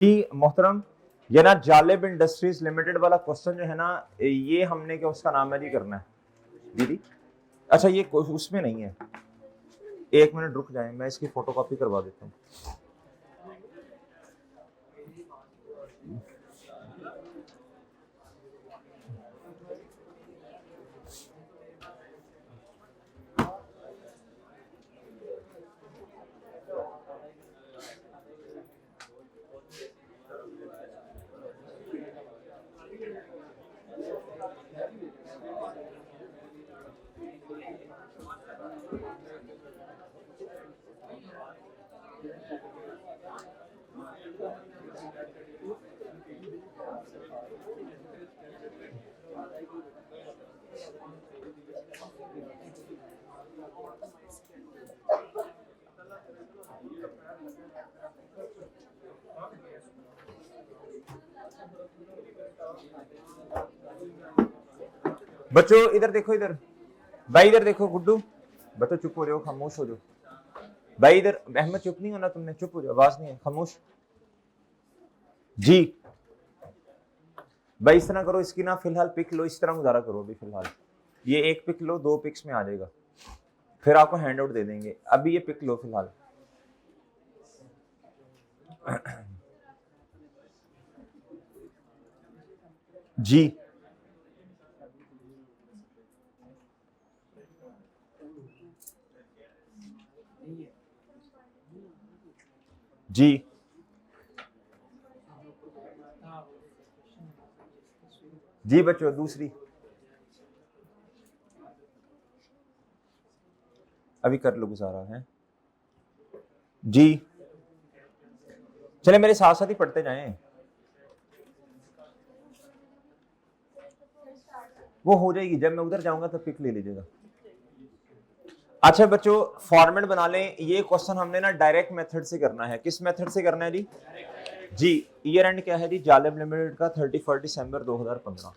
जी मोहतरम, ये ना जालिब इंडस्ट्रीज लिमिटेड वाला क्वेश्चन जो है ना, ये हमने क्या उसका नाम है जी करना है दीदी। अच्छा ये उसमें नहीं है, एक मिनट रुक जाए, मैं इसकी फोटोकॉपी करवा देता हूँ। बच्चों इधर देखो, इधर भाई, इधर देखो गुड्डू, बच्चों चुप हो जाओ, खामोश हो जाओ भाई। इधर अहमद, चुप नहीं होना तुमने, चुप हो जाओ, आवाज नहीं है, खामोश जी। भाई इस तरह करो, इसकी ना फिलहाल पिक लो, इस तरह गुजारा करो अभी फिलहाल। ये एक पिक लो, 2 पिक्स में आ जाएगा, फिर आपको हैंड आउट दे देंगे। अभी ये पिक लो फिलहाल। जी जी जी बच्चों, दूसरी अभी कर लो गुजारा है जी। चले मेरे साथ साथ ही पढ़ते जाएं, वो हो जाएगी, जब मैं उधर जाऊंगा तो पिक ले लीजिएगा। अच्छा बच्चों फॉर्मेट बना लें, ये क्वेश्चन हमने ना डायरेक्ट मेथड से करना है। किस मेथड से करना है जी? जी ईयर एंड क्या है जी? जालिब लिमिटेड का 31 दिसंबर 2015।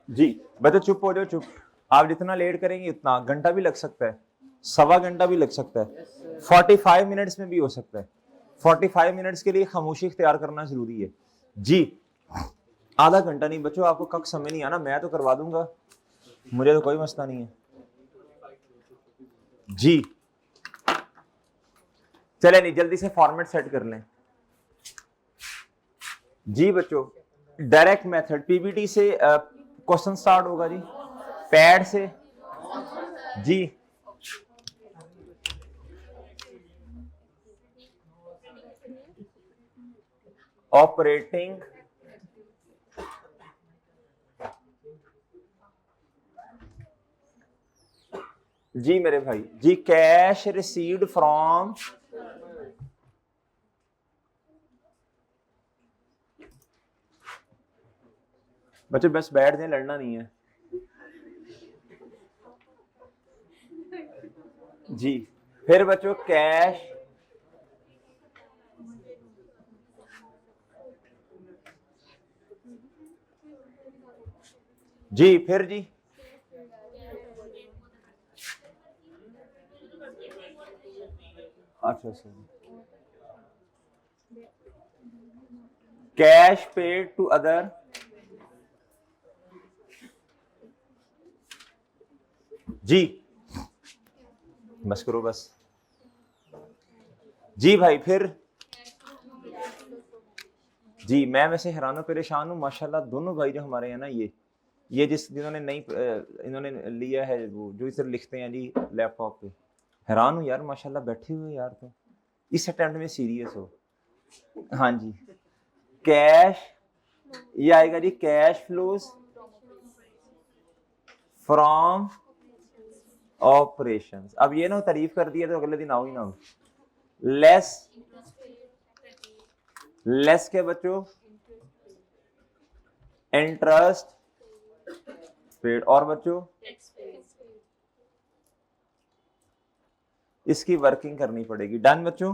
जी बच्चों चुप हो जाओ, चुप। आप जितना लेट करेंगे उतना, घंटा भी लग सकता है, सवा घंटा भी लग सकता है, 45 मिनट्स में भी हो सकता है। 45 मिनट्स के लिए खामोशी इख्तियार करना जरूरी है जी। आधा घंटा नहीं बच्चों, आपको कब समझ नहीं आना, मैं तो करवा दूंगा, मुझे तो कोई मसला नहीं है जी। चले नहीं, जल्दी से फॉर्मेट सेट कर लें जी बच्चों। डायरेक्ट मेथड पीबीटी से क्वेश्चन स्टार्ट होगा जी, पैड से जी। ऑपरेटिंग जी मेरे भाई जी, कैश रिसीव्ड फ्रॉम बच्चे बस बैठ जाए, लड़ना नहीं है जी। फिर बच्चों कैश जी, फिर जी अच्छा sir, cash paid to other जी। बस करो बस जी भाई। फिर जी मैं वैसे हैरान परेशान हूँ माशाल्लाह, दोनों भाई जो हमारे हैं ना, ये जिन्होंने नई इन्होंने लिया है, वो जो इधर लिखते हैं जी लैपटॉप पे, हैरान हूँ यार माशाल्लाह, बैठे हुए यार। तो इस अटेम्प्ट में सीरियस हो। हाँ जी, कैश, ये आएगा जी कैश फ्लोज फ्रॉम ऑपरेशंस। अब ये ना तारीफ कर दिया तो अगले दिन आओ ही ना हो। लेस, लेस के बच्चों इंटरेस्ट पेड। और बच्चों इसकी वर्किंग करनी पड़ेगी। डन बच्चों।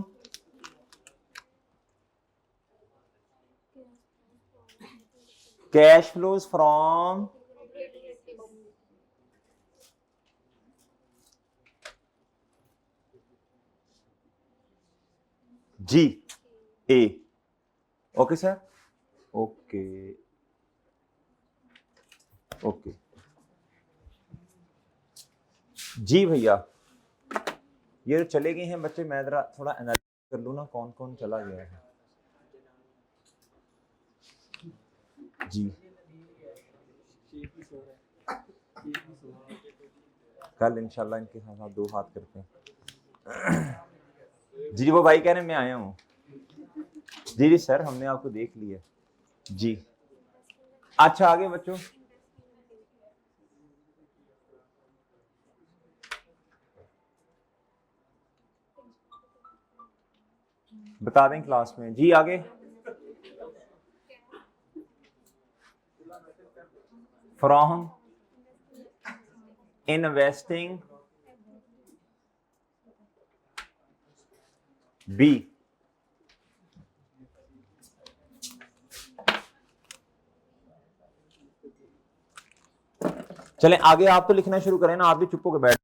कैश फ्लोज फ्रॉम जी ए। ओके सर, ओके ओके जी भैया। ये तो चले गए हैं बच्चे, मैं जरा थोड़ा एनालिसिस कर लूँ ना कौन कौन चला गया है। जी कल इंशाल्लाह इनके साथ दो हाथ करते हैं। जी वो भाई कह रहे हैं मैं आया हूँ। जी जी सर हमने आपको देख लिया जी। अच्छा आगे बच्चों, बता दें क्लास में। जी आगे, फ्रॉम इन्वेस्टिंग बी। चलें आगे, आप तो लिखना शुरू करें ना, आप भी चुप होकर बैठ।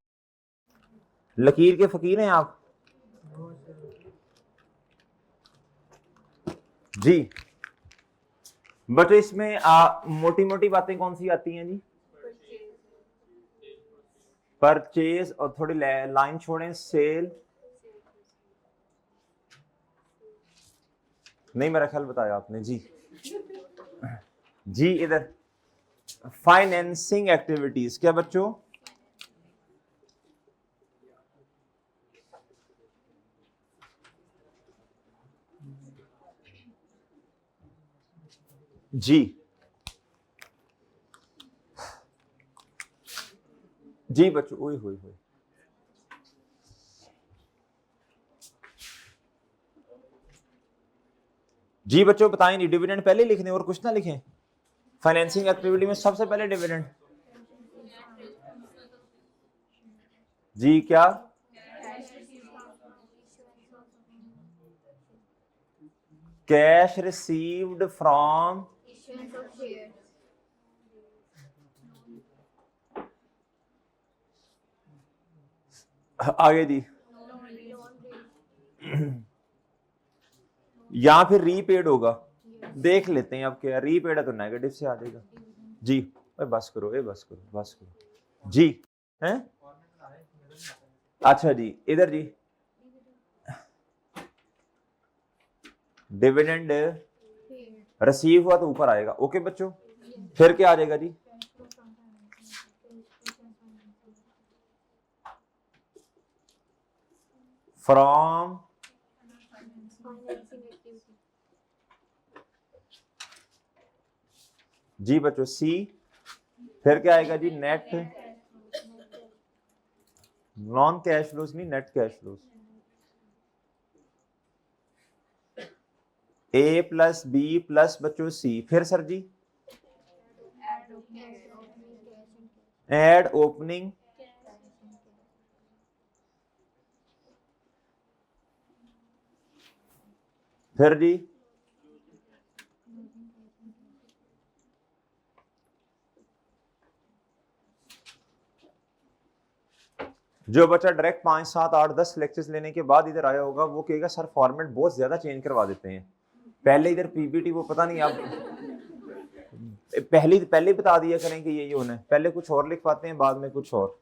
लकीर के फकीर हैं आप जी। बट इसमें मोटी मोटी बातें कौन सी आती हैं जी? परचेज और थोड़ी लाइन छोड़ें, सेल नहीं मेरा ख्याल बताया आपने जी। जी इधर फाइनेंसिंग एक्टिविटीज, क्या बच्चों? जी जी बच्चों, ओए होए होए। जी बच्चों बताएं नहीं, डिविडेंड पहले लिखने और कुछ ना लिखें। फाइनेंसिंग एक्टिविटी में सबसे पहले डिविडेंड। जी क्या? कैश रिसीव्ड फ्रॉम आगे जी, या फिर रीपेड होगा। देख लेते हैं अब क्या, रीपेड है तो नेगेटिव से आ जाएगा जी। बस करो, बस करो, बस करो जी। हैं अच्छा जी, इधर जी डिविडेंड रिसीव हुआ तो ऊपर आएगा। ओके बच्चों, फिर क्या आ जाएगा जी? फ्रॉम जी बच्चों सी। फिर क्या आएगा जी? नेट, नॉन कैश फ्लोज नहीं, नेट कैश फ्लोज। ए प्लस बी प्लस बच्चों सी। फिर सर जी एड ओपनिंग फिर जी जो बच्चा डायरेक्ट 5, 7, 8, 10 लेक्चर्स लेने के बाद इधर आया होगा वो कहेगा सर फॉर्मेट बहुत ज्यादा चेंज करवा देते हैं। पहले इधर पीपीटी वो पता नहीं आप पहले बता दिया करें कि ये होना है, पहले कुछ और लिख पाते हैं बाद में कुछ और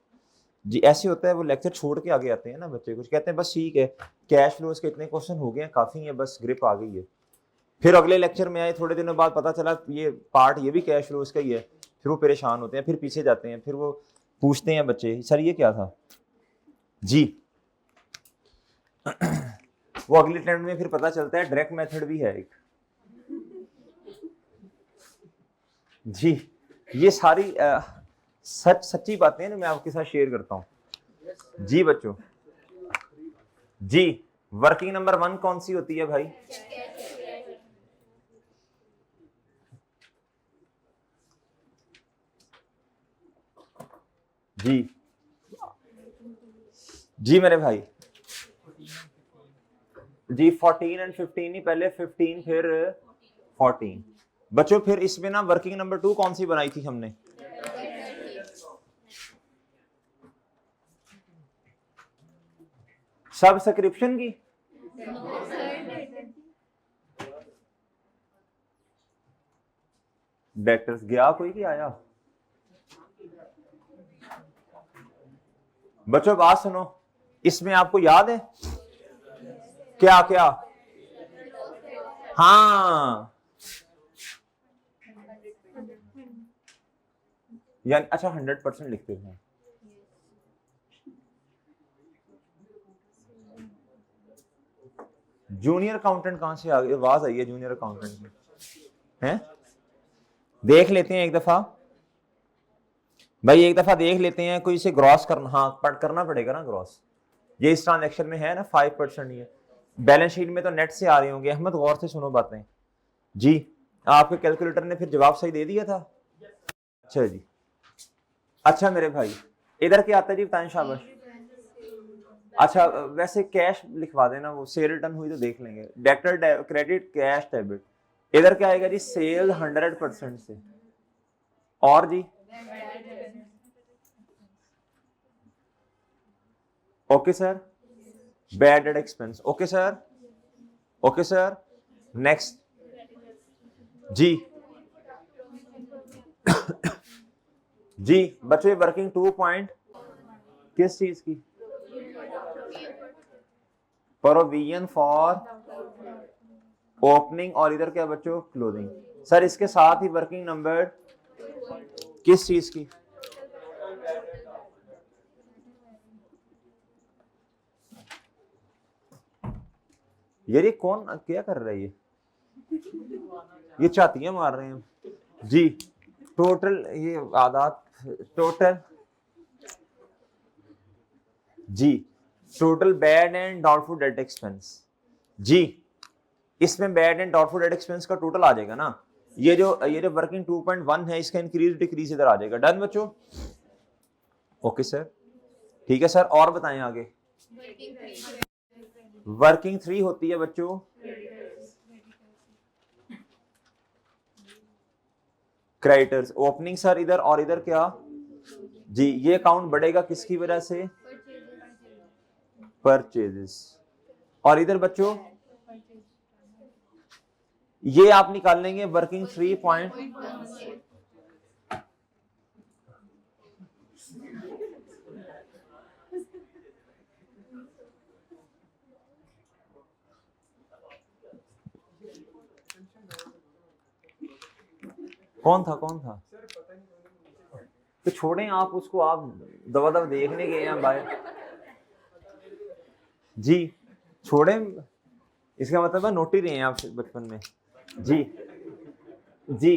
जी। ऐसे होता है, वो लेक्चर छोड़ के आगे आते हैं ना बच्चे, कुछ कहते हैं बस ठीक है कैश फ्लोज के इतने क्वेश्चन हो गए हैं, काफी है, बस ग्रिप आ गई है। फिर अगले लेक्चर में आए, थोड़े दिनों बाद पता चला ये पार्ट ये भी कैश फ्लोज का ही है, फिर वो परेशान होते हैं, फिर पीछे जाते हैं, फिर वो पूछते हैं बच्चे सर ये क्या था जी। वो अगले अटेम्प्ट में फिर पता चलता है डायरेक्ट मेथड भी है एक जी। ये सारी सच्ची बातें हैं ना, मैं आपके साथ शेयर करता हूं जी बच्चों। जी वर्किंग नंबर 1 कौन सी होती है भाई? जी जी मेरे भाई जी 14 एंड 15 नहीं, पहले 15 फिर 14। बच्चों फिर इसमें ना वर्किंग नंबर 2 कौन सी बनाई थी हमने? सब्सक्रिप्शन की। डेटर्स गया कोई कि आया? बच्चों बात सुनो, इसमें आपको याद है क्या क्या? हाँ यानी अच्छा 100% लिखते हैं। जूनियर अकाउंटेंट कहां से आ गई? आवाज आई है जूनियर अकाउंटेंट की हैं? देख लेते हैं एक दफा भाई, एक दफा देख लेते हैं। कोई इसे ग्रॉस करना, हाँ करना पड़ेगा ना ग्रॉस। ये इस ट्रांजैक्शन में है ना 5% ही है। बैलेंस शीट में तो नेट से आ रहे होंगे। अहमद गौर से सुनो बातें जी। आपके कैलकुलेटर ने फिर जवाब सही दे दिया था? अच्छा जी। अच्छा मेरे भाई इधर क्या आता है जी, बताएं शाबाश। अच्छा वैसे कैश लिखवा देना, वो सेल रिटर्न हुई तो देख लेंगे। Debtor credit cash debit. इधर क्या आएगा जी? सेल 100% से। और जी okay sir. Bad debt expense okay sir. Okay sir. Next जी जी बच्चे वर्किंग 2 पॉइंट किस चीज की? Provision for opening. और इधर क्या बच्चों? क्लोजिंग। सर इसके साथ ही वर्किंग नंबर किस चीज की? यार ये कौन क्या कर रहा है? ये चातियां मार रहे हैं जी। टोटल ये आदात टोटल जी। Total bad and doubtful debt expense जी। इसमें bad and doubtful debt expense का टोटल आ जाएगा ना। ये जो वर्किंग 2.1 है इसका इंक्रीज डिक्रीज इधर आ जाएगा। डन बच्चों? ओके सर ठीक है सर। और बताएं आगे। वर्किंग 3 होती है बच्चों क्रेडिटर्स। ओपनिंग सर इधर, और इधर क्या जी? ये अकाउंट बढ़ेगा किसकी वजह से? परचेजेस। और इधर बच्चों ये आप निकाल लेंगे वर्किंग 3 पॉइंट। कौन था तो छोड़ें आप उसको, आप दवा दवा देखने गए हैं बाहर जी। छोड़ें, इसका मतलब है नोट ही रहे हैं आप बचपन में जी जी।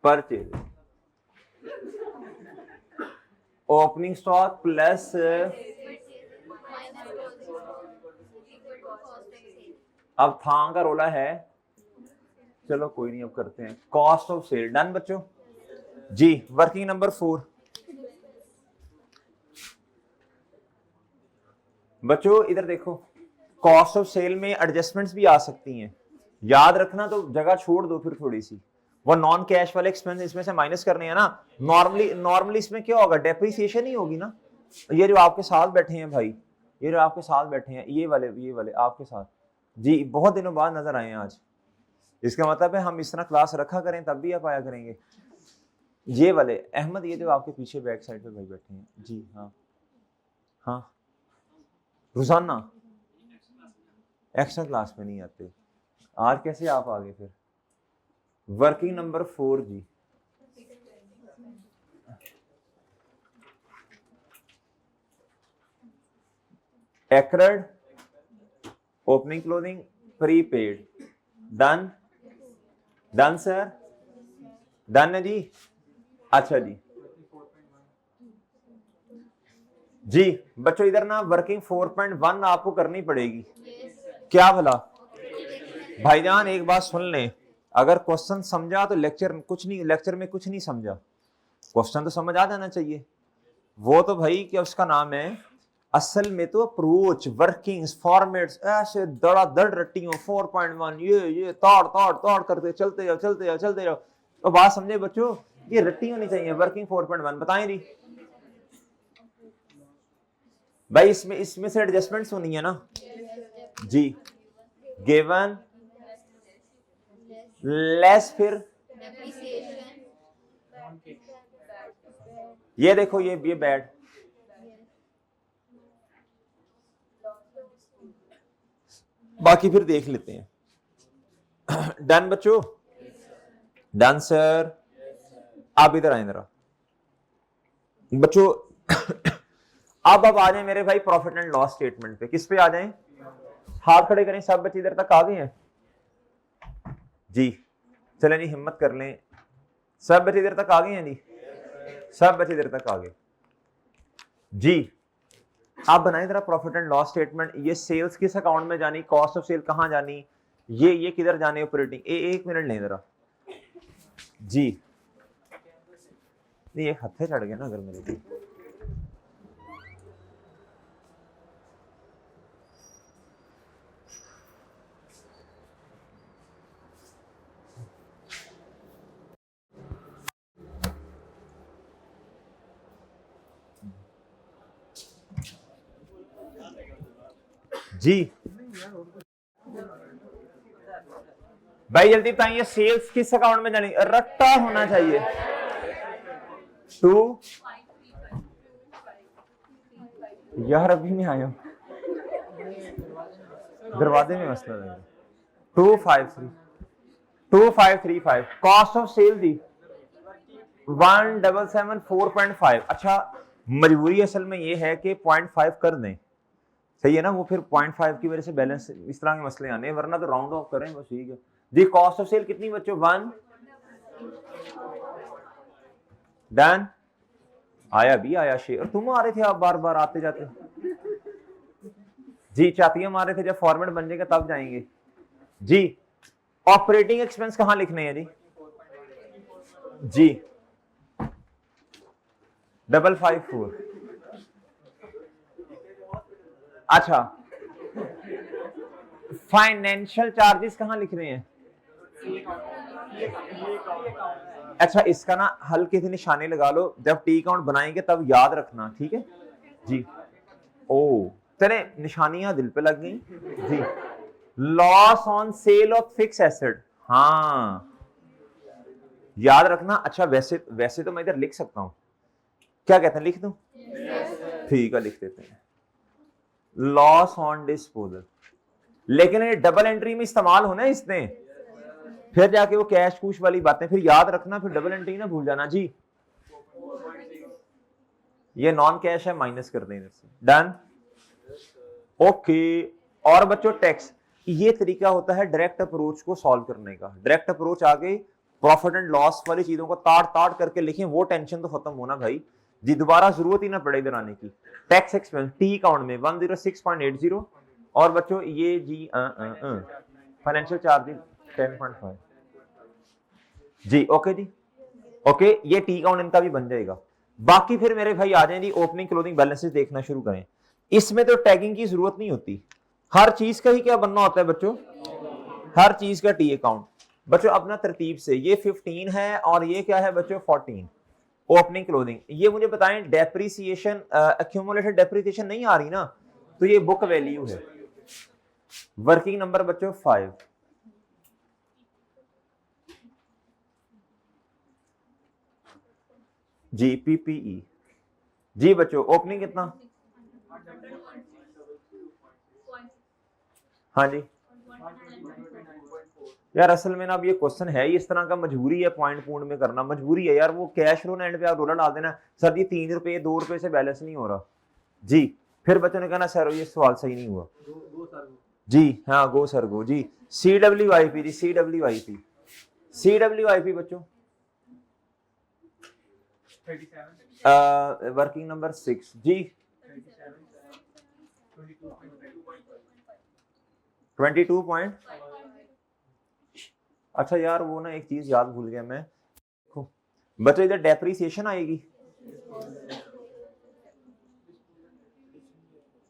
परचेज ओपनिंग स्टॉक प्लस अब था का रोला है। चलो कोई नहीं, अब करते हैं कॉस्ट ऑफ सेल। डन बच्चों जी। वर्किंग नंबर 4 बच्चों इधर देखो, कॉस्ट ऑफ सेल में एडजस्टमेंट्स भी आ सकती हैं। याद रखना, तो जगह छोड़ दो फिर थोड़ी सी। वो नॉन कैश वाले एक्सपेंस इसमें से माइनस करने हैं ना। नॉर्मली इसमें क्या होगा? डेप्रिसिएशन ही होगी ना। ये जो आपके साथ बैठे हैं भाई, ये जो आपके साथ बैठे हैं, ये वाले आपके साथ जी, बहुत दिनों बाद नजर आए हैं आज। इसका मतलब है हम इस तरह क्लास रखा करें तब भी आप आया करेंगे। ये वाले अहमद, ये जो आपके पीछे बैक साइड पे भाई बैठे हैं जी। हाँ हाँ रोजाना एक्स्ट्रा क्लास में नहीं आते, आज कैसे आप आ गए फिर? वर्किंग नंबर 4 जी। Accrued opening closing prepaid. Done done sir. Done है जी। अच्छा जी जी बच्चों इधर ना वर्किंग 4.1 आपको करनी पड़ेगी। क्या भला भाईजान एक बात सुन लें, अगर क्वेश्चन समझा तो लेक्चर में कुछ नहीं समझा, क्वेश्चन तो समझ आ जाना चाहिए। वो तो भाई क्या उसका नाम है, असल में तो अप्रोच, वर्किंग्स, फॉर्मेट्स ऐसे दड़ रट्टी हो 4.1 ये ताड़ ताड़ ताड़ करते चलते जाओ। तो बात समझे बच्चों, ये रट्टी होनी चाहिए वर्किंग 4.1। बताएं जी भाई, इसमें से एडजस्टमेंट्स होनी है ना जी। गिवन लेस, फिर ये देखो ये बैड, बाकी फिर देख लेते हैं। डन बच्चों, डन सर। आप इधर आए जरा बच्चों। अब आ जाए मेरे भाई प्रॉफिट एंड लॉस स्टेटमेंट पे। किस पे आ जाएं? हाथ खड़े करें, सब बच्चे इधर तक आ गए हैं जी। चलें जी, हिम्मत कर लें, सब बच्चे इधर तक आ गए हैं जी, सब बच्चे इधर तक आ गए जी। आप बनाएं जरा प्रॉफिट एंड लॉस स्टेटमेंट। ये सेल्स किस अकाउंट में जानी, कॉस्ट ऑफ सेल कहां जानी, ये किधर जाने ऑपरेटिंग। एक मिनट लें जरा जी। नहीं, एक हत्थे चढ़ गए ना अगर मेरे भी। जी भाई जल्दी बताइए, सेल्स किस अकाउंट में जानी, रट्टा होना चाहिए 2। यार अभी नहीं आया, दरवाजे में मसला है। 2535 कॉस्ट ऑफ सेल दी 1774.5। अच्छा, मजबूरी असल में ये है कि 0.5 कर दें, सही है ना, वो फिर 0.5 की वजह से बैलेंस इस तरह के मसले आने, वरना तो राउंड ऑफ करें बस ठीक है जी। कॉस्ट ऑफ सेल कितनी बच्चों, 1। डन। आया भी आया शेर, तुम आ रहे थे आप बार बार आते जाते जी, चातियां मार रहे थे, जब फॉर्मेट बन जाएगा तब जाएंगे जी। ऑपरेटिंग एक्सपेंस कहां लिखने हैं जी 554। अच्छा, फाइनेंशियल चार्जेस कहां लिख रहे हैं? अच्छा, इसका ना हल्के से निशाने लगा लो, जब टी अकाउंट बनाएंगे तब याद रखना, ठीक है जी। ओ चले, निशानियां दिल पे लग गई जी। Loss on sale of fix asset, हाँ याद रखना। अच्छा, वैसे तो मैं इधर लिख सकता हूं, क्या कहते हैं, लिख दूं? ठीक है, लिख देते हैं लॉस ऑन डिस्पोजल। लेकिन ये डबल एंट्री में इस्तेमाल होना है इसने, फिर जाके वो कैश कूश वाली बातें फिर याद रखना, फिर डबल एंट्री ना भूल जाना जी। ये नॉन कैश है, माइनस कर दें इधर से। Done, okay. और बच्चों टैक्स, ये तरीका होता है डायरेक्ट अप्रोच को सॉल्व करने का। डायरेक्ट अप्रोच आ गई, प्रॉफिट एंड लॉस वाली चीजों को ताड़ ताड़ करके लिखें, वो टेंशन तो खत्म होना भाई जी, दोबारा जरूरत ही ना पड़े इधर आने की। टैक्स एक्सपेंस टी अकाउंट में 106.80। और बच्चों ये जी फाइनेंशियल चार्जेस 10.5 जी। ओके जी, ओके, ये टी अकाउंट इनका भी बन जाएगा। बाकी फिर मेरे भाई आ जाए जी, ओपनिंग क्लोजिंग बैलेंसेस देखना शुरू करें। इसमें तो टैगिंग की जरूरत नहीं होती, हर चीज का ही क्या बनना होता है बच्चों, हर चीज का टी अकाउंट। बच्चों अपना तरतीब से, ये 15 है और ये क्या है बच्चों 14। ओपनिंग क्लोजिंग, ये मुझे बताएं डेप्रीसिएशन, एक्यूमुलेटेड डेप्रीसिएशन नहीं आ रही ना, तो ये बुक वैल्यू है। वर्किंग नंबर बच्चों 5 जी। पीपीई जी बच्चों, ओपनिंग कितना, हाँ जी यार, असल में ना अब ये क्वेश्चन है ही इस तरह का, मजबूरी है पॉइंट पूर्ण में करना, मजबूरी है यार। वो कैश फ्लो एंड पे आप डॉलर डाल देना, सर जी 3 रुपए 2 रुपए से बैलेंस नहीं हो रहा जी, फिर बच्चों ने कहना सर ये सवाल सही नहीं हुआ जी। हाँ गो सर गो जी। CWIP जी, CWIP बच्चों वर्किंग नंबर 6 जी 22 पॉइंट अच्छा यार वो ना एक चीज याद भूल गया मैं, देखो बच्चों इधर डेप्रिसिएशन आएगी,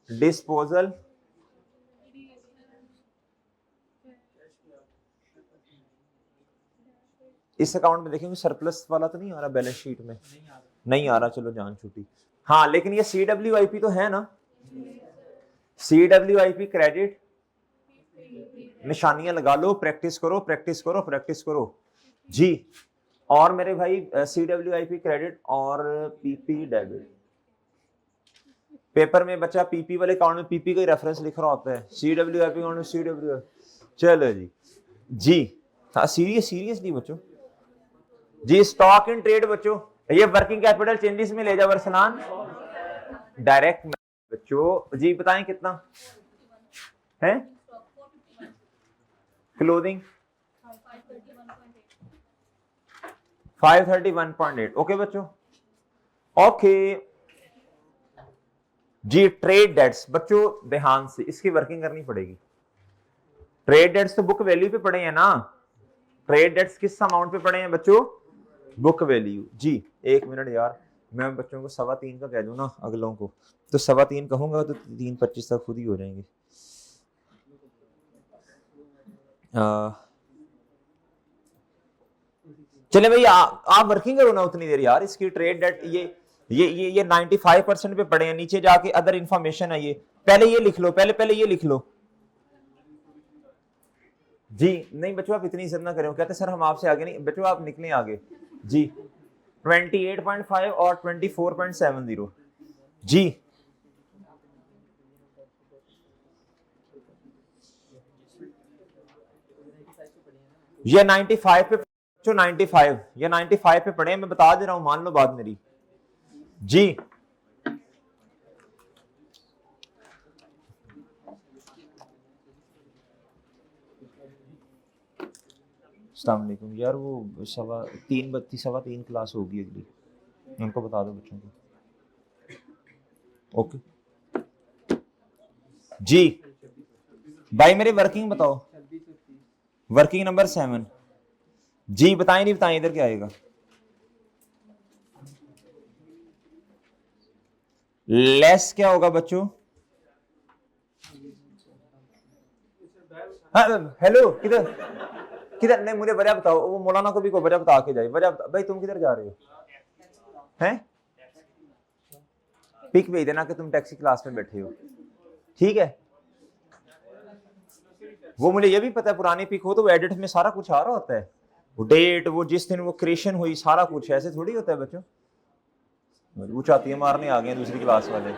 डिस्पोजल, इस अकाउंट में देखेंगे सरप्लस वाला तो नहीं आ रहा बैलेंस शीट में, नहीं आ रहा, चलो जान छूटी। हाँ लेकिन ये CWIP तो है ना, CWIP क्रेडिट, निशानियां लगा लो, प्रैक्टिस करो प्रैक्टिस करो प्रैक्टिस करो जी। और मेरे भाई CWIP क्रेडिट और PP डेबिट, पेपर में बच्चा PP वाले अकाउंट में PP का ही रेफरेंस लिख रहा होता है, CWIP अकाउंट में CW, चलो जी जी। हाँ सीरियसली बच्चों जी। स्टॉक इन ट्रेड बच्चों, ये वर्किंग कैपिटल चेंजेस में ले जाओ अरसलान, डायरेक्ट बच्चों जी बताएं कितना है, क्लोथिंग 531.8, ओके बच्चों ओके जी। ट्रेड डेट्स बच्चों ध्यान से इसकी वर्किंग करनी पड़ेगी, ट्रेड डेट्स तो बुक वैल्यू पे पड़े हैं ना, ट्रेड डेट्स किस अमाउंट पे पड़े हैं बच्चों, बुक वैल्यू जी। एक मिनट यार, मैं बच्चों को 3.25 का कह दूं ना अगलों को, तो 3.25 कहूंगा तो 3.25 तक खुद ही हो जाएंगे। चले भाई आप वर्किंग करो ना उतनी देर यार, इसकी ट्रेड डेट ये 95% पे पड़े हैं, नीचे जाके अदर इंफॉर्मेशन है, ये पहले ये लिख लो, पहले ये लिख लो जी। नहीं बच्चों आप इतनी इज्जत ना करें, कहते सर हम आपसे आगे नहीं, बच्चों आप निकले आगे जी। 28.5 और 24.70 जी। ये 95 पे जो 95 ये 95 पे पड़े, मैं बता दे रहा हूं, मान लो बात मेरी जी। अस्सलाम वालेकुम यार, वो 3:32 क्लास होगी अगली, उनको बता दो बच्चों को, ओके जी। भाई मेरे वर्किंग बताओ, वर्किंग नंबर 7 जी। बताएं नहीं बताएं, इधर क्या आएगा, लेस क्या होगा बच्चों, हाँ हेलो किधर किधर, नहीं मुझे वजह बताओ, वो मौलाना को भी को वजह बता के जाए, वजह भाई तुम किधर जा रहे हो हैं, पिक भेज देना कि तुम टैक्सी क्लास में बैठे हो, ठीक है। वो मुझे ये भी पता है पुरानी पिक हो तो वो एडिट में सारा कुछ आ रहा होता है, वो डेट, वो जिस दिन वो क्रिएशन हुई, सारा कुछ, ऐसे थोड़ी होता है बच्चों। वो चाहती मारने आ गए दूसरी क्लास वाले।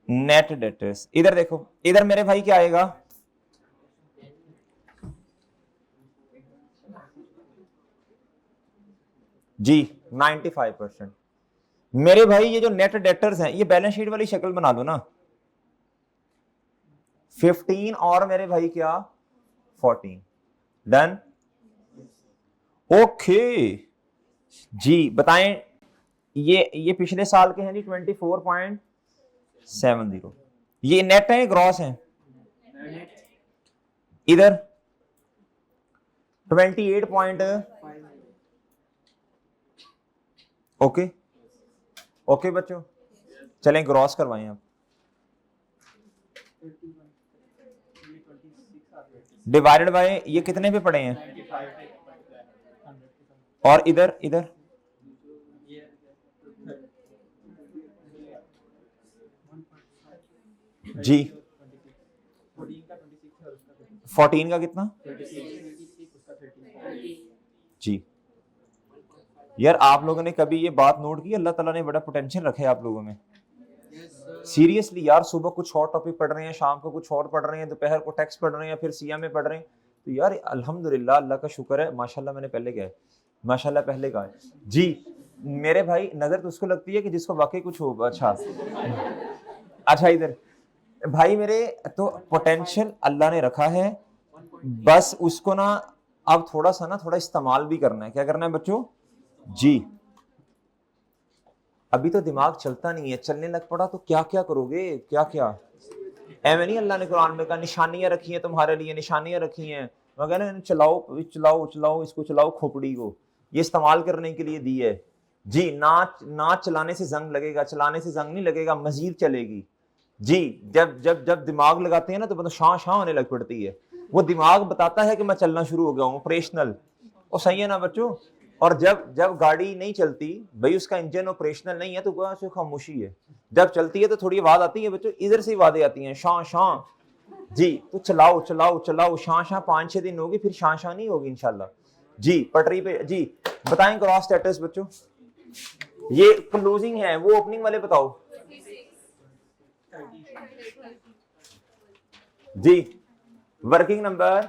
नेट डेटर्स, इधर देखो, इधर मेरे भाई क्या आएगा, जी 95%। मेरे भाई ये जो नेट डेटर्स हैं, ये बैलेंस शीट वाली शक्ल बना दो ना, 15 और मेरे भाई क्या 14, डन ओके जी। बताएं ये पिछले साल के हैं जी 24.70, ये नेट है ग्रॉस है, इधर 28 ओके ओके बच्चों, चलें ग्रॉस करवाएं आप, डिवाइडेड बाय ये कितने पे पड़े हैं, और इधर इधर जी 14 का कितना जी। यार आप लोगों ने कभी ये बात नोट की, अल्लाह ताला ने बड़ा पोटेंशियल रखा है आप लोगों में, सीरियसली यार। सुबह कुछ और टॉपिक पढ़ रहे हैं, शाम को कुछ और पढ़ रहे हैं, दोपहर को टेक्स्ट पढ़ रहे हैं, फिर सिया में पढ़ रहे हैं, तो यार अल्हम्दुलिल्लाह, अल्लाह का शुक्र है, माशाल्लाह। मैंने पहले क्या है, माशाल्लाह पहले का है जी। मेरे भाई नजर तो उसको लगती है कि जिसको वाकई कुछ होगा। अच्छा इधर भाई मेरे, तो पोटेंशियल अल्लाह ने रखा है, बस उसको ना अब थोड़ा सा ना थोड़ा इस्तेमाल भी करना है। क्या करना है बच्चों जी। अभी तो दिमाग चलता नहीं है, चलने लग पड़ा तो क्या क्या करोगे, क्या क्या एवं नहीं अल्लाह ने कुरान में कहा निशानियां रखी हैं तुम्हारे लिए, निशानियां रखी हैं, वगैरह चलाओ चलाओ चलाओ इसको, चलाओ खोपड़ी को, ये इस्तेमाल करने के लिए दी है जी। ना चलाने से जंग लगेगा, चलाने से जंग नहीं लगेगा, मजीद चलेगी जी। जब जब जब दिमाग लगाते हैं ना तो मतलब शां शां होने लग पड़ती है, वो दिमाग बताता है कि मैं चलना शुरू हो गया हूँ, ऑपरेशनल। और सही है ना बच्चों। और जब जब गाड़ी नहीं चलती भाई, उसका इंजन ऑपरेशनल नहीं है, तो वहां से खामोशी है। जब चलती है तो थोड़ी आवाज आती है बच्चों, इधर से आवाजें आती हैं शां शां जी। तो चलाओ चलाओ चलाओ, शां शां 5-6 दिन होगी, फिर शां शां नहीं होगी इंशाल्लाह जी। पटरी पे जी। बताएं क्रॉस स्टेटस बच्चों, ये क्लोजिंग है, वो ओपनिंग वाले बताओ जी। वर्किंग नंबर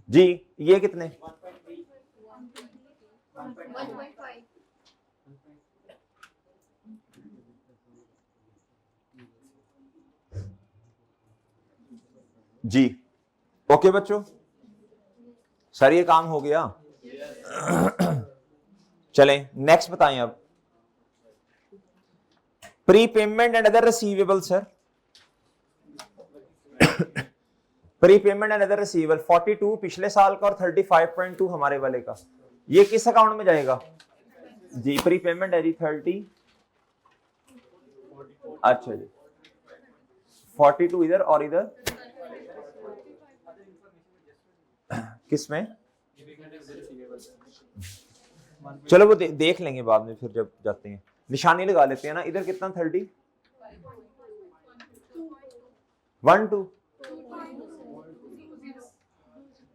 जी, ये कितने 1.5 जी। ओके बच्चों, सर ये काम हो गया। चलें नेक्स्ट बताएं अब, pre payment and other receivable sir. Pre payment and other receivable 42 पिछले साल का और 35.2 हमारे वाले का, ये किस अकाउंट में जाएगा जी? प्री पेमेंट है जी 30, अच्छा जी 42 इधर और इधर किसमें? चलो वो देख लेंगे बाद में, फिर जब जाते हैं निशानी लगा लेते हैं ना। इधर कितना 30 1-2,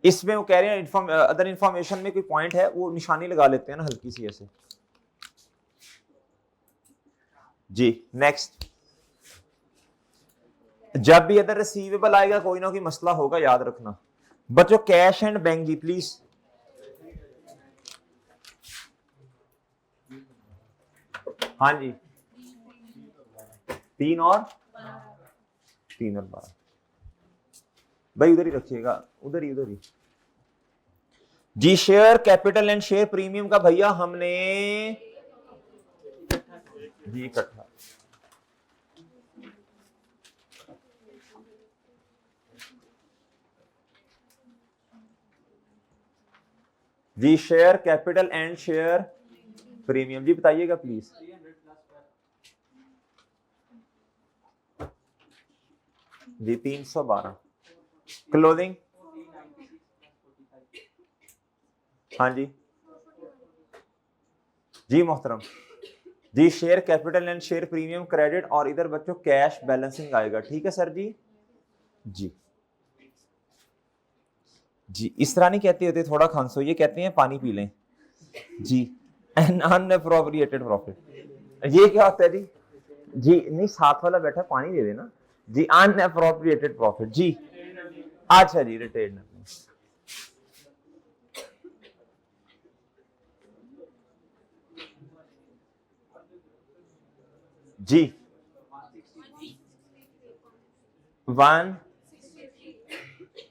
इसमें वो कह रहे हैं अदर इंफॉर्मेशन में कोई पॉइंट है, वो निशानी लगा लेते हैं ना हल्की सी ऐसे जी। नेक्स्ट, जब भी अदर रिसीवेबल आएगा कोई ना कोई मसला होगा, याद रखना बच्चों। कैश एंड बैंक जी प्लीज, हाँ जी 3 और 12 भाई उधर ही रखिएगा, उधर ही जी। Share capital and share premium का भैया हमने जी इकट्ठा जी। Share capital and share premium जी बताइएगा प्लीज जी। 312 क्लोजिंग, हाँ जी जी मोहतरम जी। Share capital and share premium credit, और इधर बच्चों कैश बैलेंसिंग आएगा, ठीक है सर जी जी जी। इस तरह नहीं कहते होते थोड़ा खांसो, ये कहते हैं पानी पी लें जी। एन अनअप्रोप्रिएटेड प्रॉफिट, ये क्या होता है जी? जी नहीं, साथ वाला बैठा पानी दे देना जी। अनअप्रोप्रिएटेड प्रॉफिट जी, अच्छा जी रिटेन जी। 1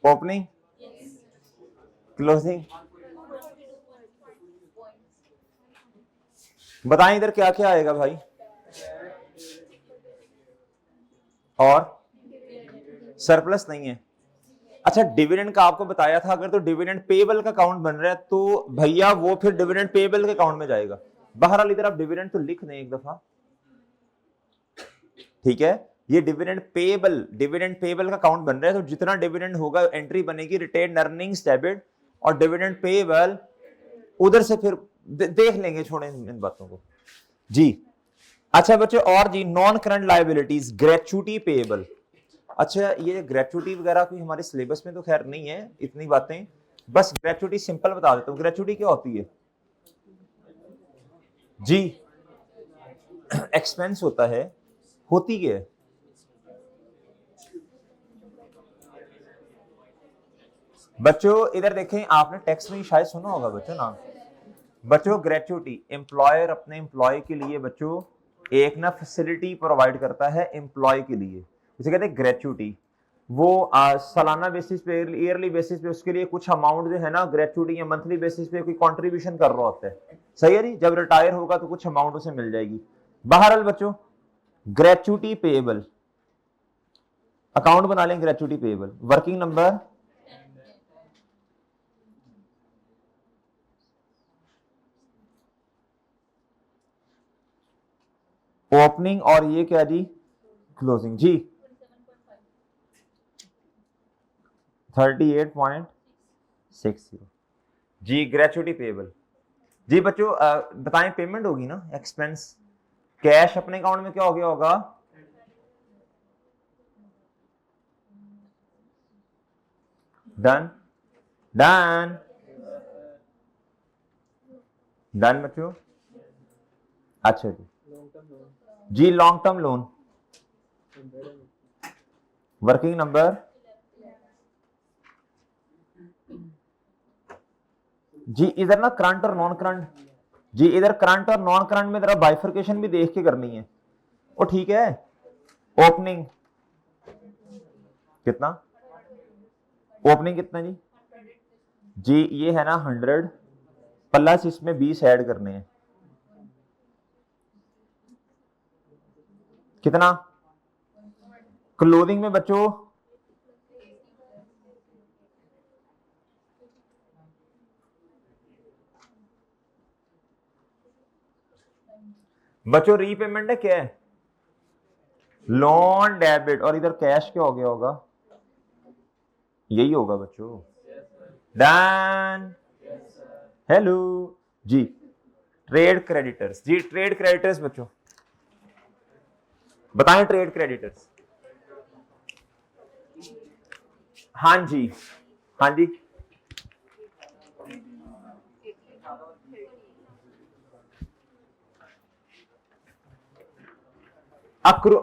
ओपनिंग क्लोजिंग, बताएं इधर क्या क्या आएगा भाई? और सरप्लस नहीं है। अच्छा डिविडेंड का आपको बताया था, अगर तो डिविडेंड पेबल का अकाउंट बन रहा है तो भैया वो फिर डिविडेंड पेबल के अकाउंट में जाएगा। बहरहाल इधर आप डिविडेंड तो लिख दें एक दफा, ठीक है। ये डिविडेंड पेबल का अकाउंट बन रहा है, तो जितना डिविडेंड होगा एंट्री बनेगी रिटेन अर्निंग्स डेबिट और डिविडेंड पेबल, उधर से फिर देख लेंगे, छोड़ें इन बातों को जी। अच्छा बच्चे और जी, non current liabilities gratuity payable. अच्छा ये ग्रेचुटी वगैरह कोई हमारे सिलेबस में तो खैर नहीं है इतनी बातें, बस ग्रेचुटी सिंपल बता देता हूं। ग्रेचुटी क्या होती है जी? एक्सपेंस होता है, होती क्या है बच्चों? इधर देखें, आपने टेक्स्ट में शायद सुना होगा बच्चों नाम। बच्चों ग्रेचुटी एम्प्लॉयर अपने एम्प्लॉय के लिए बच्चों एक ना फैसिलिटी प्रोवाइड करता है एम्प्लॉय के लिए, इसे कहते हैं ग्रेचुटी। वो सालाना बेसिस पे, ईयरली बेसिस पे उसके लिए कुछ अमाउंट जो है ना ग्रेचुटी, या मंथली बेसिस पे कोई कंट्रीब्यूशन कर रहा होता है, सही है जी। जब रिटायर होगा तो कुछ अमाउंट उसे मिल जाएगी। बहरहाल बच्चों ग्रेचुटी पेएबल, अकाउंट बना लें gratuity payable, working number opening और ये क्या जी क्लोजिंग जी 38.60 जी ग्रेचुटी पेएबल। जी बच्चों बताएं पेमेंट होगी ना एक्सपेंस, कैश अपने अकाउंट में क्या हो गया होगा, डन डन डन बच्चों। अच्छा जी long term loan, working number जी इधर ना करंट और नॉन करंट, जी इधर करंट और नॉन करंट में जरा बाइफर्केशन भी देख के करनी है। वो ठीक है। ओपनिंग कितना, ओपनिंग कितना जी, जी ये है ना 100 प्लस इसमें 20 ऐड करने हैं, कितना क्लोजिंग में बच्चों, बच्चों रीपेमेंट है क्या है, लोन डेबिट और इधर कैश क्या हो गया होगा, यही होगा बच्चों। डन हेलो जी ट्रेड क्रेडिटर्स, जी ट्रेड क्रेडिटर्स बच्चों बताएं ट्रेड क्रेडिटर्स। हाँ जी हाँ जी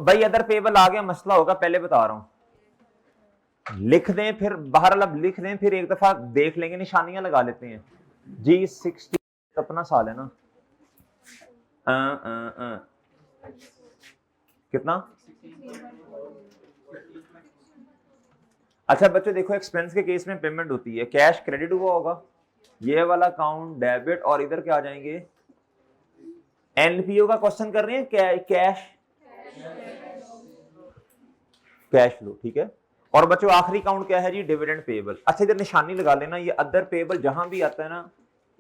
भाई अदर पेबल आ गया मसला होगा, पहले बता रहा हूं, लिख दें फिर बाहर अब लिख दें फिर एक दफा देख लेंगे, निशानियां लगा लेते हैं जी 60 अपना साल है ना, कितना, अच्छा बच्चों देखो एक्सपेंस के केस में पेमेंट होती है, कैश क्रेडिट हुआ होगा, ये वाला अकाउंट डेबिट और इधर क्या आ जाएंगे, एनपीओ का क्वेश्चन कर रहे हैं, कैश कैश फ्लो, ठीक है। और बच्चों आखिरी काउंट क्या है जी डिविडेंड पेएबल। अच्छा इधर निशानी लगा लेना, ये अदर पेएबल जहां भी आता है ना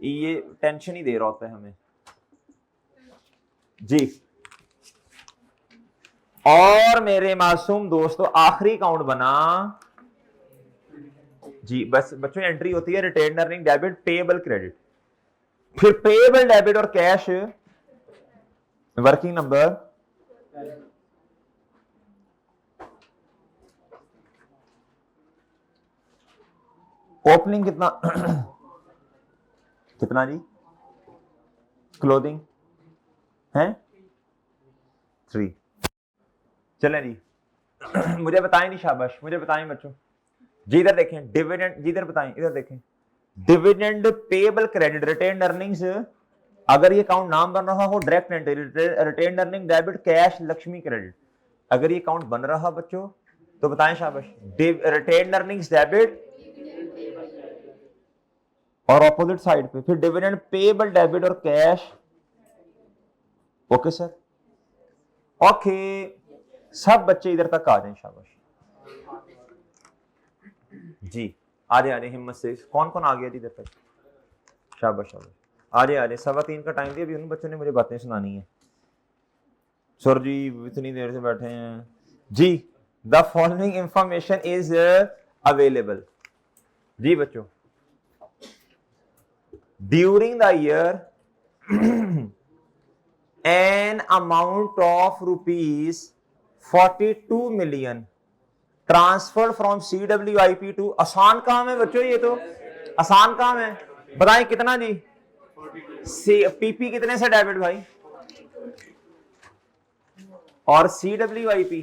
ये टेंशन ही दे रहा होता है हमें जी। और मेरे मासूम दोस्तों आखिरी काउंट बना जी, बस बच्चों एंट्री होती है retain earning debit payable credit, फिर पेएबल डेबिट और कैश वर्किंग नंबर, ओपनिंग कितना कितना जी, क्लोजिंग है 3, चलें जी मुझे बताएं नहीं शाबाश, मुझे बताएं बच्चों जी, इधर देखें डिविडेंड, जी इधर बताएं, इधर देखें dividend payable credit retain earnings, अगर ये अकाउंट नाम बन रहा हो direct entry retain earning debit cash लक्ष्मी क्रेडिट, अगर ये अकाउंट बन रहा बच्चों तो बताएं शाबाश, रिटेन अर्निंग्स डेबिट और ऑपोजिट साइड पे फिर डिविडेंड पेएबल डेबिट और कैश, ओके सर ओके, सब बच्चे इधर तक आ जाएं शाबाश जी, आ जाए हिम्मत से, कौन कौन आ गया जी इधर तक, शाबाश शाबाश, आ जाए 3:15 का टाइम दिया, अभी उन बच्चों ने मुझे बातें सुनानी है, सर जी इतनी देर से बैठे हैं जी, the following information is available जी बच्चों, during the year an amount of rupees 42 million transfer from CWIP to, आसान काम है बच्चों, ये तो आसान काम है, बताएं कितना जी, पीपी कितने से डेबिट भाई और CWIP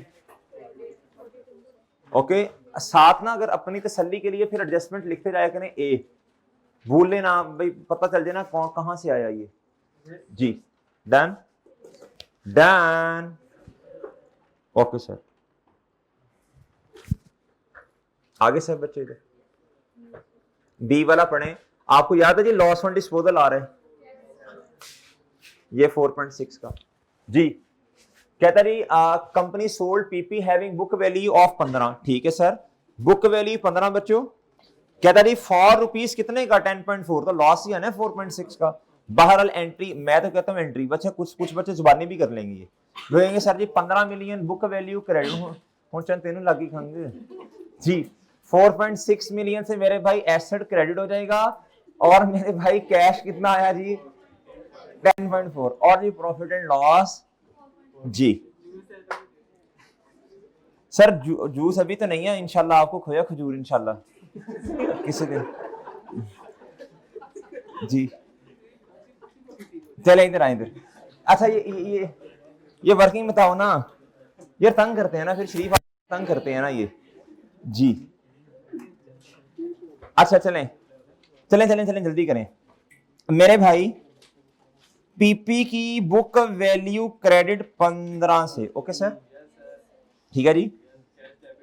ओके, साथ ना अगर अपनी तसल्ली के लिए फिर एडजस्टमेंट लिखते जाया करें, ए भूल लेना भाई, पता चल जाए ना कहां से आया ये जी, डन डन ओके सर, आगे सब बच्चे इधर बी वाला पढ़ें, आपको याद है जी लॉस ऑन डिस्पोजल आ रहा है ये 4.6 का जी, कहता रही company sold PP having book value of 15, ठीक है सर, बुक वैल्यू 15 बच्चों। कहता रही फॉर रुपीज कितने का 10.4, तो लॉस ही है ना 4.6 का। बहरहाल एंट्री, मैं तो कहता हूँ एंट्री, बच्चे कुछ बच्चे जुबानी भी कर लेंगे, ये बोलेंगे सर जी 15 मिलियन बुक वैल्यू क्रेडिट हो चंद तेनों लागी खाएंगे जी। 4.6 मिलियन से मेरे भाई एसेट क्रेडिट हो जाएगा, और मेरे भाई कैश कितना आया जी 10.4, और जी प्रॉफिट एंड लॉस जी। सर जूस अभी तो नहीं है, इंशाल्लाह आपको खोया खजूर इंशाल्लाह किसी दिन जी। चले इधर आए इधर। अच्छा ये वर्किंग बताओ ना, ये तंग करते हैं ना, फिर शरीफ तंग करते हैं ना ये जी। अच्छा चलें चलें चलें चलें जल्दी करें मेरे भाई। पीपी की बुक वैल्यू क्रेडिट 15 से, ओके सर, ठीक है जी।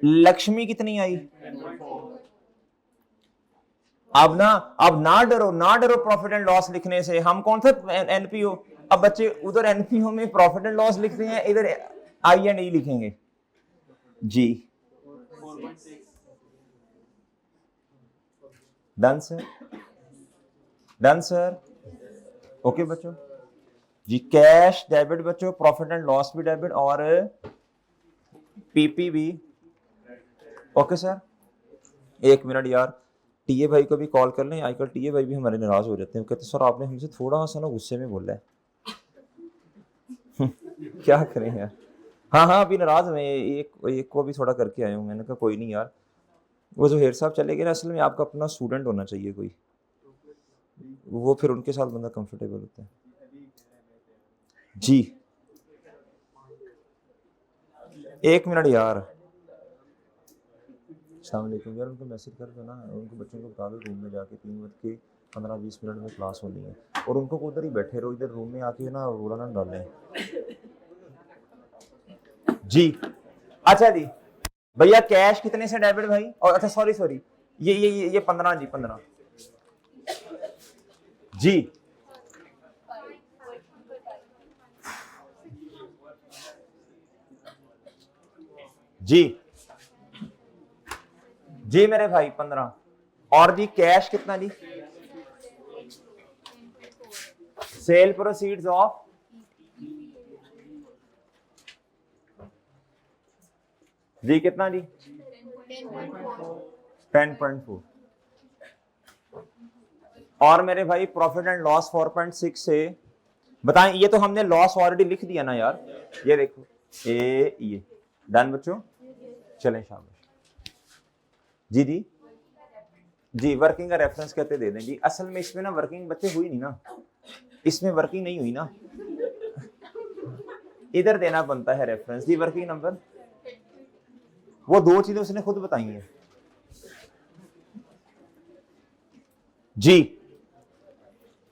लक्ष्मी कितनी आई? अब ना डरो प्रॉफिट एंड लॉस लिखने से। हम कौन सा एनपीओ, अब बच्चे उधर एनपीओ में प्रॉफिट एंड लॉस लिखते हैं, इधर आई एंड ई लिखेंगे जी। Done sir, done sir, okay बच्चों जी। कैश डेबिट बच्चों, प्रॉफिट एंड लॉस भी डेबिट, और पीपी भी, ओके सर। एक मिनट यार, टीए भाई को भी कॉल कर लें, आजकल टीए भाई भी हमारे नाराज हो जाते हैं, कहते सर आपने हमसे थोड़ा सा ना गुस्से में बोला है क्या करें यार। हाँ हाँ अभी नाराज हुए, एक को भी थोड़ा करके आया हूँ, मैंने कहा कोई नहीं यार, वो जो हेर साहब चले गए ना, असल में आपका अपना स्टूडेंट होना चाहिए कोई, वो फिर उनके साथ बंदा कंफर्टेबल होता है जी। एक मिनट यार, अस्सलाम वालेकुम यार, उनको मैसेज कर दो ना, उनको बच्चों को बता दो रूम में जाके 3 बज के 15-20 मिनट में क्लास होनी है, और उनको उधर ही बैठे रहो, इधर रूम में आके ना रोला ना डालें जी। अच्छा जी भैया, कैश कितने से डेबिट भाई, और अच्छा सॉरी ये 15 जी, 15 जी जी जी मेरे भाई 15, और जी कैश कितना जी, सेल प्रोसीड्स ऑफ जी कितना जी 10.4, और मेरे भाई प्रॉफिट एंड लॉस 4.6 से, बताएं, ये तो हमने लॉस ऑलरेडी लिख दिया ना यार, ये देखो ये डन बच्चों। चलें शाबाश जी जी जी। वर्किंग का रेफरेंस कहते दे दें जी। असल में इसमें ना वर्किंग बच्चे हुई नहीं ना, इसमें वर्किंग नहीं हुई ना, इधर देना बनता है रेफरेंस जी। वर्किंग नंबर, वो दो चीजें उसने खुद बताई हैं जी।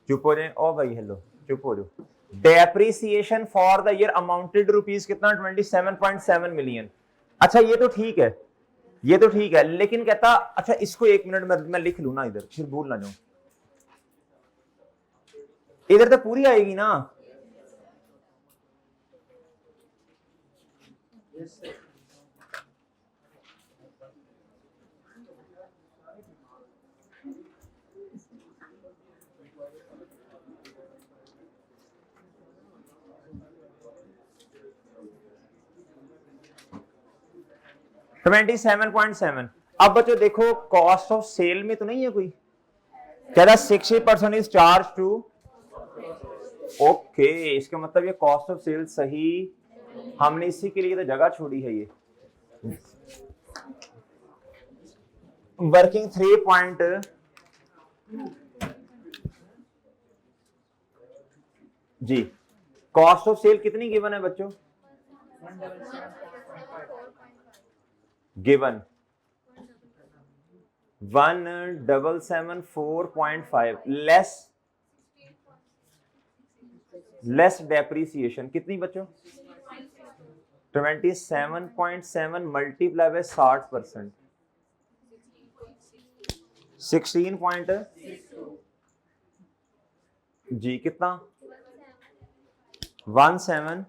चुप हो जाए ओ भाई, हेलो चुप हो जाओ। Depreciation for the year amounted rupees कितना 27.7 मिलियन। अच्छा ये तो ठीक है, ये तो ठीक है, लेकिन कहता अच्छा इसको एक मिनट में मैं लिख लू ना इधर, फिर भूल ना जाऊं, इधर तो पूरी आएगी ना। $27.7। अब बच्चों देखो कॉस्ट ऑफ सेल में तो नहीं है कोई, कह रहा 60% इज चार्ज टू, ओके, इसका मतलब ये कॉस्ट ऑफ सेल सही, हमने इसी के लिए तो जगह छोड़ी है ये। वर्किंग 3 पॉइंट जी। कॉस्ट ऑफ सेल कितनी गिवन है बच्चों, गिवन 1774.5 लेस डेप्रीसिएशन कितनी बच्चों, 27.7 मल्टीप्लाई बाय 60%, 16 पॉइंट जी कितना 17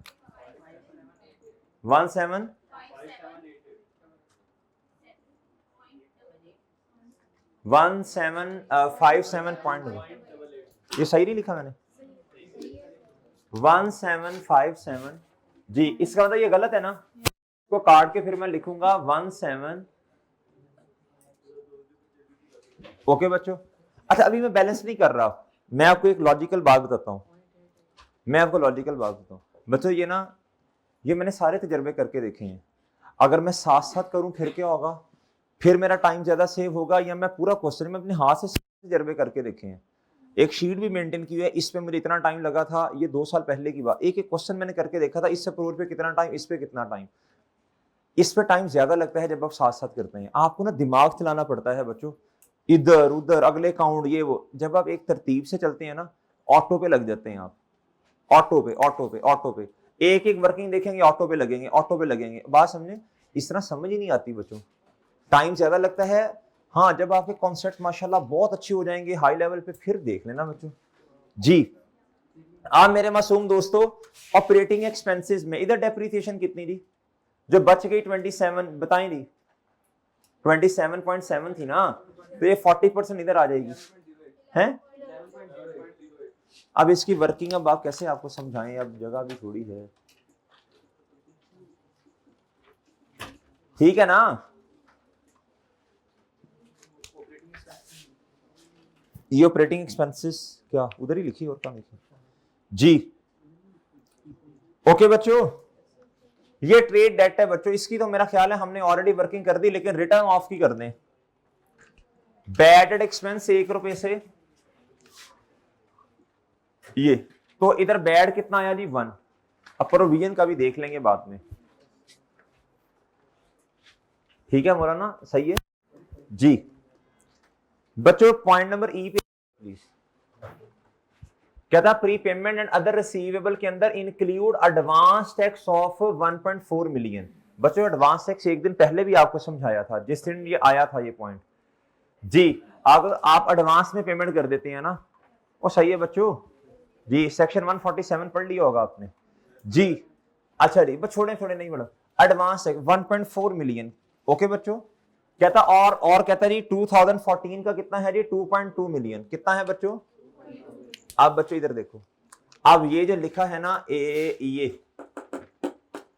17 1757 ये सही नहीं लिखा मैंने 1757 जी। इसका मतलब ये गलत है ना, इसको काट के फिर मैं लिखूंगा 17। ओके बच्चों। अच्छा अभी मैं बैलेंस नहीं कर रहा, मैं आपको एक लॉजिकल बात बताता हूँ, बच्चों ये ना, ये मैंने सारे तजर्बे करके देखे हैं। अगर मैं साथ साथ करूं फिर क्या होगा, फिर मेरा टाइम ज्यादा सेव होगा, या मैं पूरा क्वेश्चन में अपने हाथ से तजर्बे करके देखे हैं। एक शीट भी मेंटेन की हुई है, इस पे मुझे इतना टाइम लगा था, ये 2 साल पहले की बात। एक एक क्वेश्चन मैंने करके देखा था, इससे प्रूफ पे कितना टाइम, इस पे कितना टाइम। इस पे टाइम ज्यादा लगता है जब आप साथ साथ करते हैं। आपको ना दिमाग चलाना पड़ता है बच्चों, इधर उधर अगले काउंट ये वो। जब आप एक तरतीब से चलते हैं ना, ऑटो पे लग जाते हैं आप, ऑटो पे एक एक वर्किंग देखेंगे, ऑटो पे लगेंगे। बात समझे, इस तरह समझ ही नहीं आती बच्चों, टाइम ज्यादा लगता है। हाँ जब आपके कॉन्सेप्ट माशाल्लाह बहुत अच्छे हो जाएंगे हाई लेवल पे, फिर देख लेना बच्चों जी। आप मेरे मासूम दोस्तों, ऑपरेटिंग एक्सपेंसेस में इधर डेप्रिसिएशन कितनी थी जो बच गई 27, बताएं दी 27.7 थी ना, तो ये 40% इधर आ जाएगी हैं। अब इसकी वर्किंग अब आप कैसे आपको समझाएं, अब जगह भी थोड़ी है, ठीक है ना। ये ऑपरेटिंग एक्सपेंसेस क्या उधर ही लिखी और कहाँ लिखी जी। ओके बच्चों, ये ट्रेड डेट है बच्चों, इसकी तो मेरा ख्याल है हमने ऑलरेडी वर्किंग कर दी, लेकिन रिटर्न ऑफ की कर दें। बैड डेट एक्सपेंस 1 रुपए से, ये तो इधर बैड कितना आया जी 1। अब प्रोविजन का भी देख लेंगे बाद में, ठीक है मौलाना, सही है जी। बच्चों पॉइंट नंबर ई पे प्लीज, क्या था, pre payment and other receivable के अंदर include advance tax of 1.4 million. बच्चों एडवांस टैक्स एक दिन पहले भी आपको समझाया था, जिस दिन ये आया था ये पॉइंट जी। आप एडवांस में पेमेंट कर देते हैं ना, वो सही है बच्चों जी। सेक्शन 147 पढ़ लिया होगा आपने जी। अच्छा जी, बस छोड़े नहीं बड़ा, एडवांस 1.4 मिलियन। ओके बच्चों, कहता और कहता जी 2014 का कितना है जी 2.2 मिलियन। कितना है बच्चों, अब बच्चों इधर देखो, अब ये जो लिखा है ना ये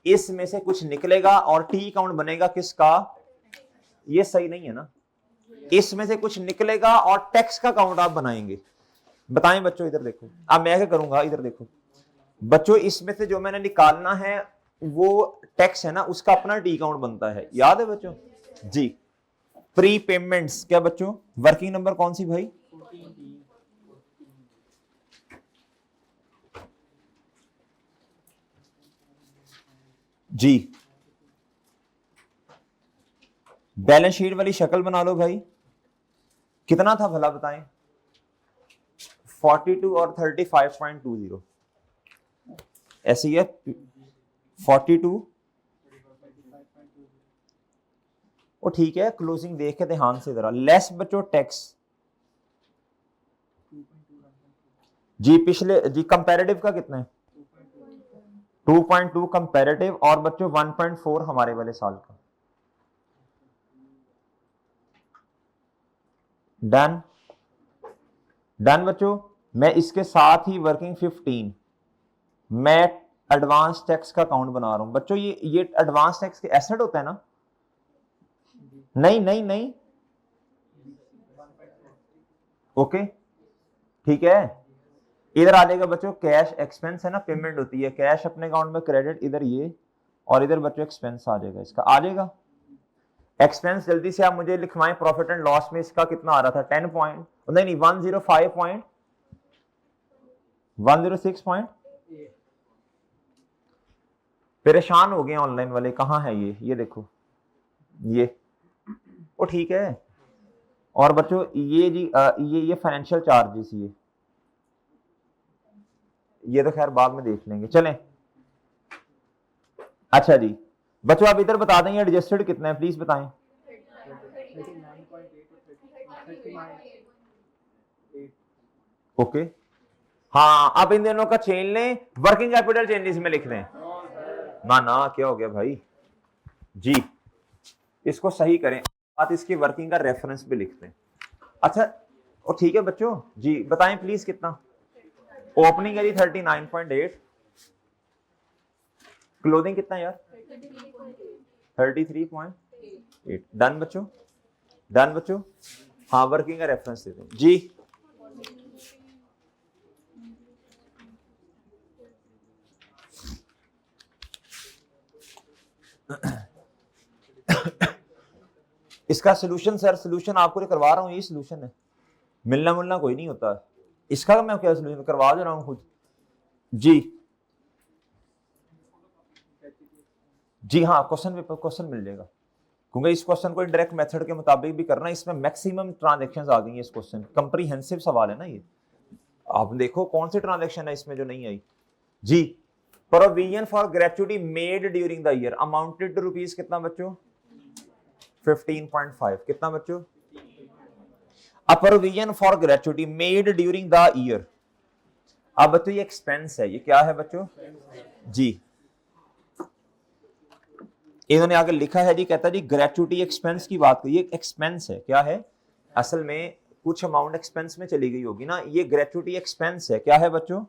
इसमें से कुछ निकलेगा और टी काउंट बनेगा किसका, ये सही नहीं है ना। इसमें से कुछ निकलेगा और टैक्स का काउंट आप बनाएंगे, बताएं बच्चों इधर देखो। अब मैं क्या करूंगा, इधर देखो बच्चों, इसमें से जो मैंने निकालना है वो टैक्स है ना, उसका अपना टी काउंट बनता है, याद है बच्चों जी। प्री पेमेंट्स क्या बच्चों, वर्किंग नंबर कौन सी भाई, जी। बैलेंस शीट वाली शक्ल बना लो भाई, कितना था भला बताएं, 42 और 35.20 ऐसी है 42। वो ठीक है, क्लोजिंग देख के ध्यान से जरा, लेस बच्चों टैक्स जी। पिछले जी कंपैरेटिव का कितना है 2.2 कंपैरेटिव, और बच्चों 1.4 हमारे वाले साल का। डन डन बच्चों, मैं इसके साथ ही वर्किंग 15 मैं एडवांस टैक्स का अकाउंट बना रहा हूं बच्चों। ये एडवांस टैक्स के एसेट होता है ना, नहीं ओके ठीक है। इधर आ जाएगा बच्चों कैश एक्सपेंस है ना, पेमेंट होती है कैश अपने अकाउंट में क्रेडिट, इधर ये, और इधर बच्चों एक्सपेंस आ जाएगा, इसका आ जाएगा एक्सपेंस। जल्दी से आप मुझे लिखवाएं, प्रॉफिट एंड लॉस में इसका कितना आ रहा था 10 पॉइंट, नहीं 106 पॉइंट। परेशान हो गए ऑनलाइन वाले, कहाँ है ये देखो ये, वो ठीक है। और बच्चों ये जी ये फाइनेंशियल चार्जेस, ये तो खैर बाद में देख लेंगे, चलें। अच्छा जी बच्चों आप इधर बता दें एडजस्टेड कितना है प्लीज बताएं, ओके हाँ। आप इन दोनों का चेंज लें, वर्किंग कैपिटल चेंजेस में लिख दें ना ना क्या हो गया भाई जी, इसको सही करें, बात इसकी वर्किंग का रेफरेंस भी लिखते हैं। अच्छा और ठीक है बच्चों जी, बताएं प्लीज कितना ओपनिंग है जी 39.8, क्लोजिंग कितना यार 33.8। डन बच्चों, डन बच्चों। हाँ वर्किंग का रेफरेंस दे दें जी। इसका सोल्यूशन सर, सोल्यूशन आपको जो करवा रहा हूँ ये सोल्यूशन है, मिलना मिलना कोई नहीं होता। इसका मैं क्या सोल्यूशन करवा दे रहा हूँ खुद जी। जी हाँ क्वेश्चन पेपर क्वेश्चन मिल जाएगा, क्योंकि इस क्वेश्चन को डायरेक्ट मेथड के मुताबिक भी करना है, इसमें मैक्सिमम ट्रांजैक्शंस आ गई हैं। इस क्वेश्चन कंप्रीहेंसिव सवाल है ना ये, आप देखो कौन सी ट्रांजैक्शन है इसमें जो नहीं आई जी। Provision for gratuity made during the year amounted to rupees कितना बच्चों 15.5, कितना बच्चों a provision for gratuity made during the year. अब बच्चों ये एक्सपेंस है, ये क्या है बच्चों जी, इन्होंने आगे लिखा है जी, कहता है जी ग्रेचुटी एक्सपेंस की बात करिए, एक्सपेंस है क्या है, असल में कुछ अमाउंट एक्सपेंस में चली गई होगी ना, ये ग्रेचुटी एक्सपेंस है, क्या है बच्चों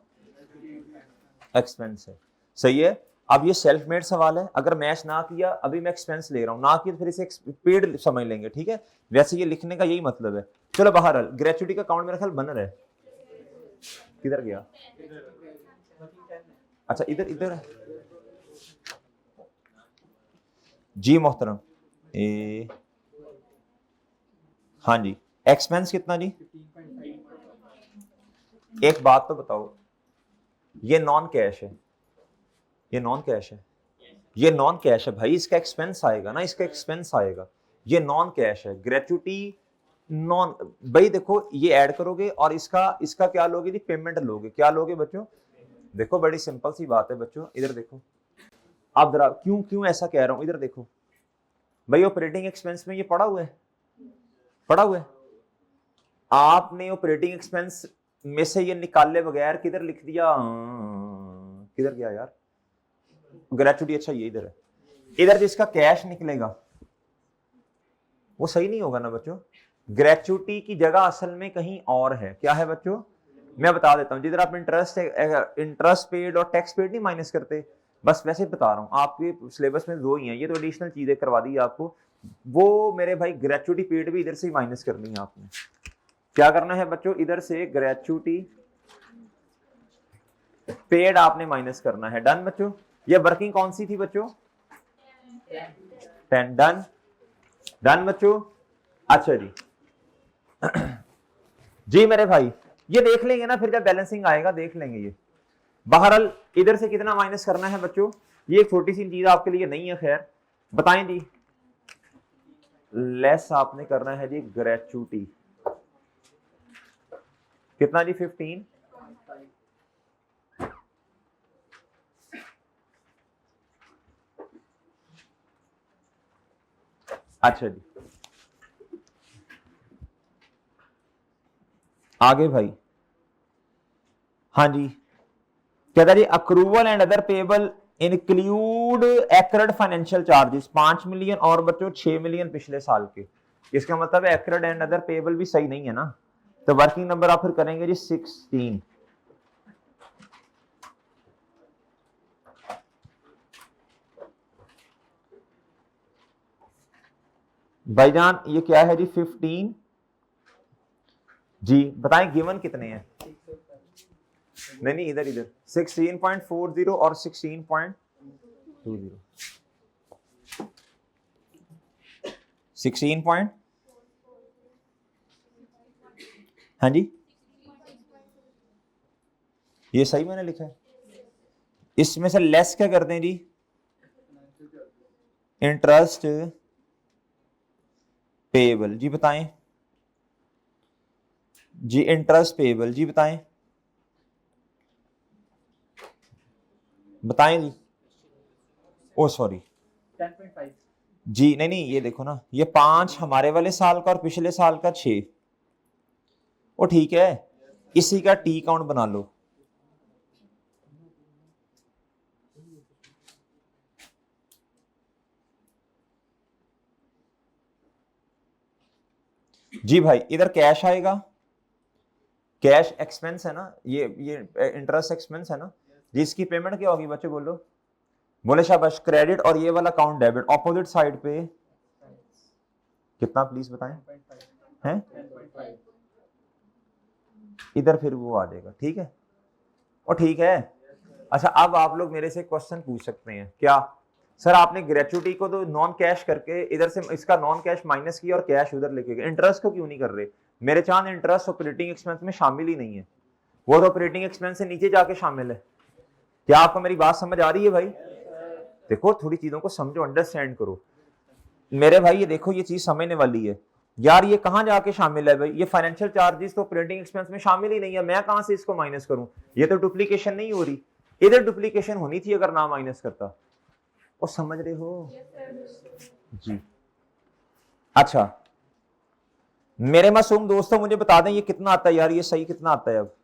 एक्सपेंस है, सही है। अब ये सेल्फ मेड सवाल है, अगर मैच ना किया अभी मैं एक्सपेंस ले रहा हूं ना किया तो फिर इसे पेड समझ लेंगे, ठीक है, वैसे ये लिखने का यही मतलब है। चलो बाहर ग्रेचुटी का अकाउंट मेरा ख्याल बनर है, किधर गया, अच्छा इधर इधर है जी मोहतरम ए, हाँ जी एक्सपेंस कितना जी, एक बात तो बताओ, ये नॉन कैश है, ये नॉन कैश है, ये नॉन कैश है भाई, इसका एक्सपेंस आएगा ना, इसका एक्सपेंस आएगा, ये नॉन कैश है ग्रेचुटी नॉन। भाई देखो ये ऐड करोगे और इसका इसका क्या लोगे जी पेमेंट लोगे, क्या लोगे बच्चों, देखो बड़ी सिंपल सी बात है बच्चों, इधर देखो आप जरा, क्यों क्यों ऐसा कह रहा हूं, इधर देखो भाई ऑपरेटिंग एक्सपेंस में ये पड़ा हुआ है, पड़ा हुआ है, आपने ऑपरेटिंग एक्सपेंस में से ये निकाले बगैर किधर लिख दिया, किधर गया यार ग्रेचुटी, अच्छा ये इधर है, इधर जिसका कैश निकलेगा वो सही नहीं होगा ना बच्चों, ग्रेचुटी की जगह असल में कहीं और है, क्या है बच्चों मैं बता देता हूं, जिधर आप इंटरेस्ट पेड और टैक्स पेड नहीं माइनस करते, बस वैसे बता रहा हूं, आपके सिलेबस में दो ही हैं, ये तो एडिशनल चीजें करवा दी आपको, वो मेरे भाई ग्रेचुटी पेड भी इधर से ही माइनस करनी है आपने, क्या करना है बच्चों, इधर से ग्रेचुटी पेड आपने माइनस करना है, डन बच्चों। ये वर्किंग कौन सी थी बच्चों 10, डन डन बच्चों। अच्छा जी जी मेरे भाई ये देख लेंगे ना फिर जब बैलेंसिंग आएगा देख लेंगे ये, बहरहाल इधर से कितना माइनस करना है बच्चों, ये एक छोटी सी चीज आपके लिए नहीं है, खैर बताएं जी, लेस आपने करना है जी ग्रेचुटी, कितना जी 15, अच्छा जी आगे भाई, हाँ जी कहता जी accrual and other payable include accrued financial charges 5 million और बच्चों 6 मिलियन पिछले साल के, इसका मतलब है एक्रेड एंड अदर पेबल भी सही नहीं है ना, तो वर्किंग नंबर आप फिर करेंगे जी 16। भाईजान ये क्या है जी 15 जी, बताएं गिवन कितने हैं, नहीं नहीं इधर इधर 16.40 और 16.20, 16 पॉइंट, हाँ जी ये सही मैंने लिखा है, इसमें से लेस क्या करते हैं जी इंटरेस्ट पेएबल, जी बताएं जी इंटरेस्ट पेएबल, जी बताएं बताएं जी, ओ सॉरी 10.5 जी, नहीं नहीं ये देखो ना, ये 5 हमारे वाले साल का और पिछले साल का 6, ओ ठीक है, इसी का टी काउंट बना लो, जी भाई इधर कैश आएगा, कैश एक्सपेंस है ना, ये इंटरेस्ट एक्सपेंस है ना जी, इसकी पेमेंट क्या होगी बच्चे बोलो, बोले शाबाश, क्रेडिट, और ये वाला अकाउंट डेबिट, ऑपोजिट साइड पे कितना प्लीज बताएं हैं, इधर फिर वो आ जाएगा, ठीक है, और ठीक है। अच्छा अब आप लोग मेरे से क्वेश्चन पूछ सकते हैं, क्या सर आपने ग्रेचुइटी को तो नॉन कैश करके इधर से इसका नॉन कैश माइनस किया और कैश उधर लेके गए, इंटरेस्ट को क्यों नहीं कर रहे? मेरे चांद इंटरेस्ट ऑपरेटिंग एक्सपेंस में शामिल ही नहीं है, वो तो ऑपरेटिंग एक्सपेंस से नीचे जाके शामिल है। क्या आपको मेरी बात समझ आ रही है भाई? देखो थोड़ी चीजों को समझो, अंडरस्टैंड करो मेरे भाई, ये देखो ये चीज समझने वाली है यार, ये कहां जाके शामिल है भाई, ये फाइनेंशियल चार्जेस तो ऑपरेटिंग एक्सपेंस में शामिल ही नहीं है, मैं कहां से इसको माइनस करूं, ये तो डुप्लीकेशन नहीं हो रही, इधर डुप्लीकेशन होनी थी अगर ना माइनस करता, और समझ रहे हो जी। अच्छा मेरे मासूम दोस्तों मुझे बता दें ये कितना आता है यार, ये सही कितना आता है अब?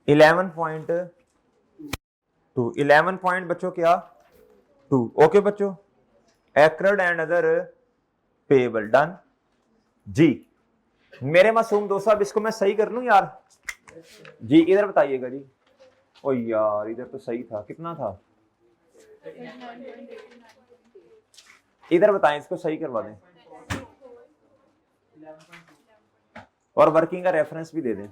11.2, 11 पॉइंट बच्चों क्या 2, ओके बच्चों, accrued and other payable done जी। मेरे मासूम दोस्तों अब इसको मैं सही कर लूं यार जी, इधर बताइएगा जी, ओ यार इधर तो सही था, कितना था, इधर बताएं, इसको सही करवा दें और वर्किंग का रेफरेंस भी दे दें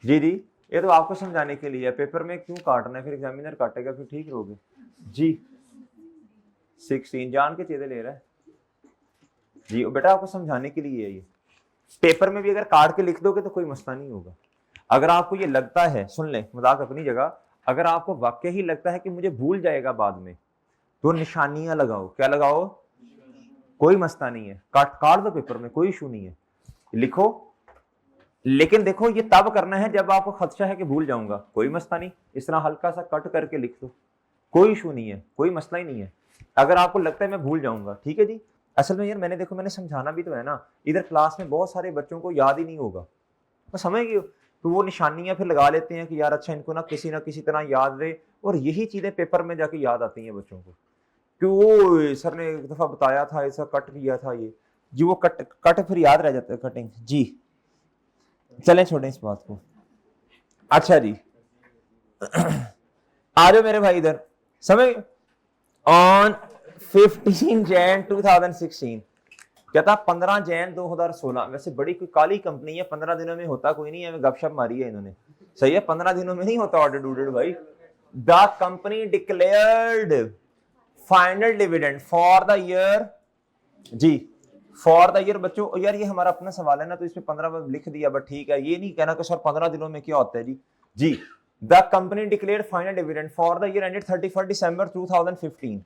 जी जी, ये तो आपको समझाने के लिए है, पेपर में क्यों काटना है, फिर एग्जामिनर काटेगा फिर ठीक रहोगे जी। 16 जान के चीजें ले रहा है जी, बेटा आपको समझाने के लिए है ये, पेपर में भी अगर काट के लिख दोगे तो कोई मसला नहीं होगा। अगर आपको ये लगता है, सुन ले मजाक अपनी जगह, अगर आपको वाकई ही लगता है कि मुझे भूल जाएगा बाद में, तो निशानियां लगाओ, क्या लगाओ, कोई मसला नहीं है, काट दो पेपर में, कोई इशू नहीं है, लिखो, लेकिन देखो ये तब करना है जब आपको खदशा है कि भूल जाऊंगा, कोई मसला नहीं, इस तरह हल्का सा कट करके लिख दो, कोई इशू नहीं है, कोई मसला ही नहीं है। अगर आपको लगता है मैं भूल जाऊंगा, ठीक है जी, असल में यार मैंने देखो मैंने समझाना भी तो है ना, इधर क्लास में बहुत सारे बच्चों को याद ही नहीं होगा, तो समझ गए, तो वो निशानियां फिर लगा लेते हैं कि यार अच्छा इनको ना किसी तरह याद रहे, और यही चीजें पेपर में जाके याद आती हैं बच्चों को, कि वो सर ने एक दफा बताया था ऐसा कट किया था ये जी, वो कट फिर याद रह जाता है, कटिंग जी। चलें छोड़ें इस बात को। अच्छा जी आ जाओ मेरे भाई इधर, समझ, ऑन 15 जैन 2016, कहता 15 जैन 2016, वैसे बड़ी कोई काली कंपनी है, 15 दिनों में होता कोई नहीं है, गपशप मारी है इन्होंने, सही है, 15 दिनों में नहीं होता ऑर्डर उडर भाई। The company declared final dividend for the year जी, फॉर द ईयर बच्चों, यार ये हमारा अपना सवाल है ना, तो इसमें 15 लिख दिया, बट ठीक है, ये नहीं कहना कि सर 15 दिनों में क्या होता है जी। जी the company declared final dividend for the year ended 31 December 2015,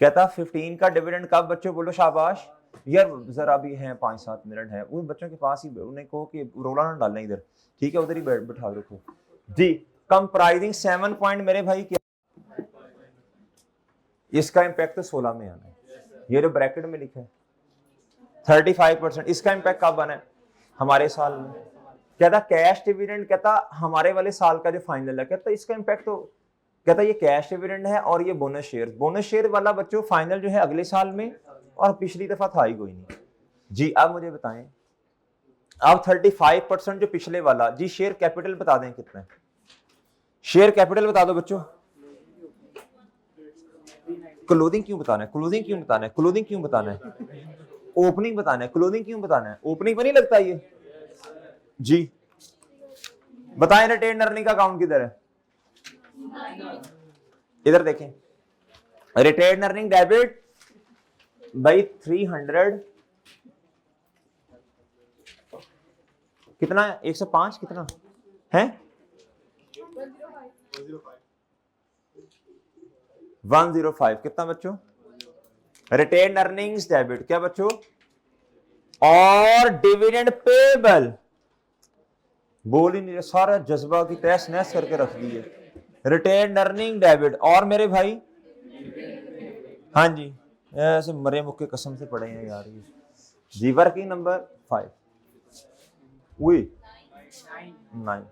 कहता 15 का डिविडेंड कब बच्चों, बोलो शाबाश, यार जरा भी है 5-7 मिनट है, उन बच्चों के पास ही, उन्हें कहो कि रोला ना डालना इधर, ठीक है, उधर ही बैठा रखो जी। कंप्राइजिंग 7 पॉइंट मेरे भाई क्या, इसका इंपैक्ट तो 16 में आना है, ये जो ब्रैकेट में लिखा है 35%, इसका इंपैक्ट कब आना है, हमारे साल में, कहता कैश डिविडेंड, कहता हमारे वाले साल का जो फाइनल है, कहता इसका इंपैक्ट तो, कहता ये कैश डिविडेंड है और ये बोनस शेयर वाला बच्चों फाइनल जो है अगले साल में, और पिछली दफा था ही कोई नहीं जी। अब मुझे बताएं, अब 35% जो पिछले वाला जी, शेयर कैपिटल बता दें कितना है, शेयर कैपिटल बता दो बच्चों, क्लोजिंग क्यों बताना है, क्लोजिंग क्यों बताना है, क्लोजिंग क्यों बताना है, ओपनिंग बताना है, क्लोजिंग क्यों बताना है, ओपनिंग पर नहीं लगता ये जी। बताएं रिटेन अर्निंग का अकाउंट किधर है, इधर देखें, रिटेन अर्निंग डेबिट बाई 300, कितना है, 105 कितना है, 105 कितना बच्चों, रिटेन अर्निंग्स डेबिट क्या बच्चों, और डिविडेंड पेबल, बोल ही नहीं, सारा जज्बा की तहस नहस करके रख दी है, रिटेन अर्निंग डेबिट, और मेरे भाई हाँ जी, ऐसे मरे मुक्के कसम से पड़े हैं यार ये जी। वर्किंग नंबर 5 9,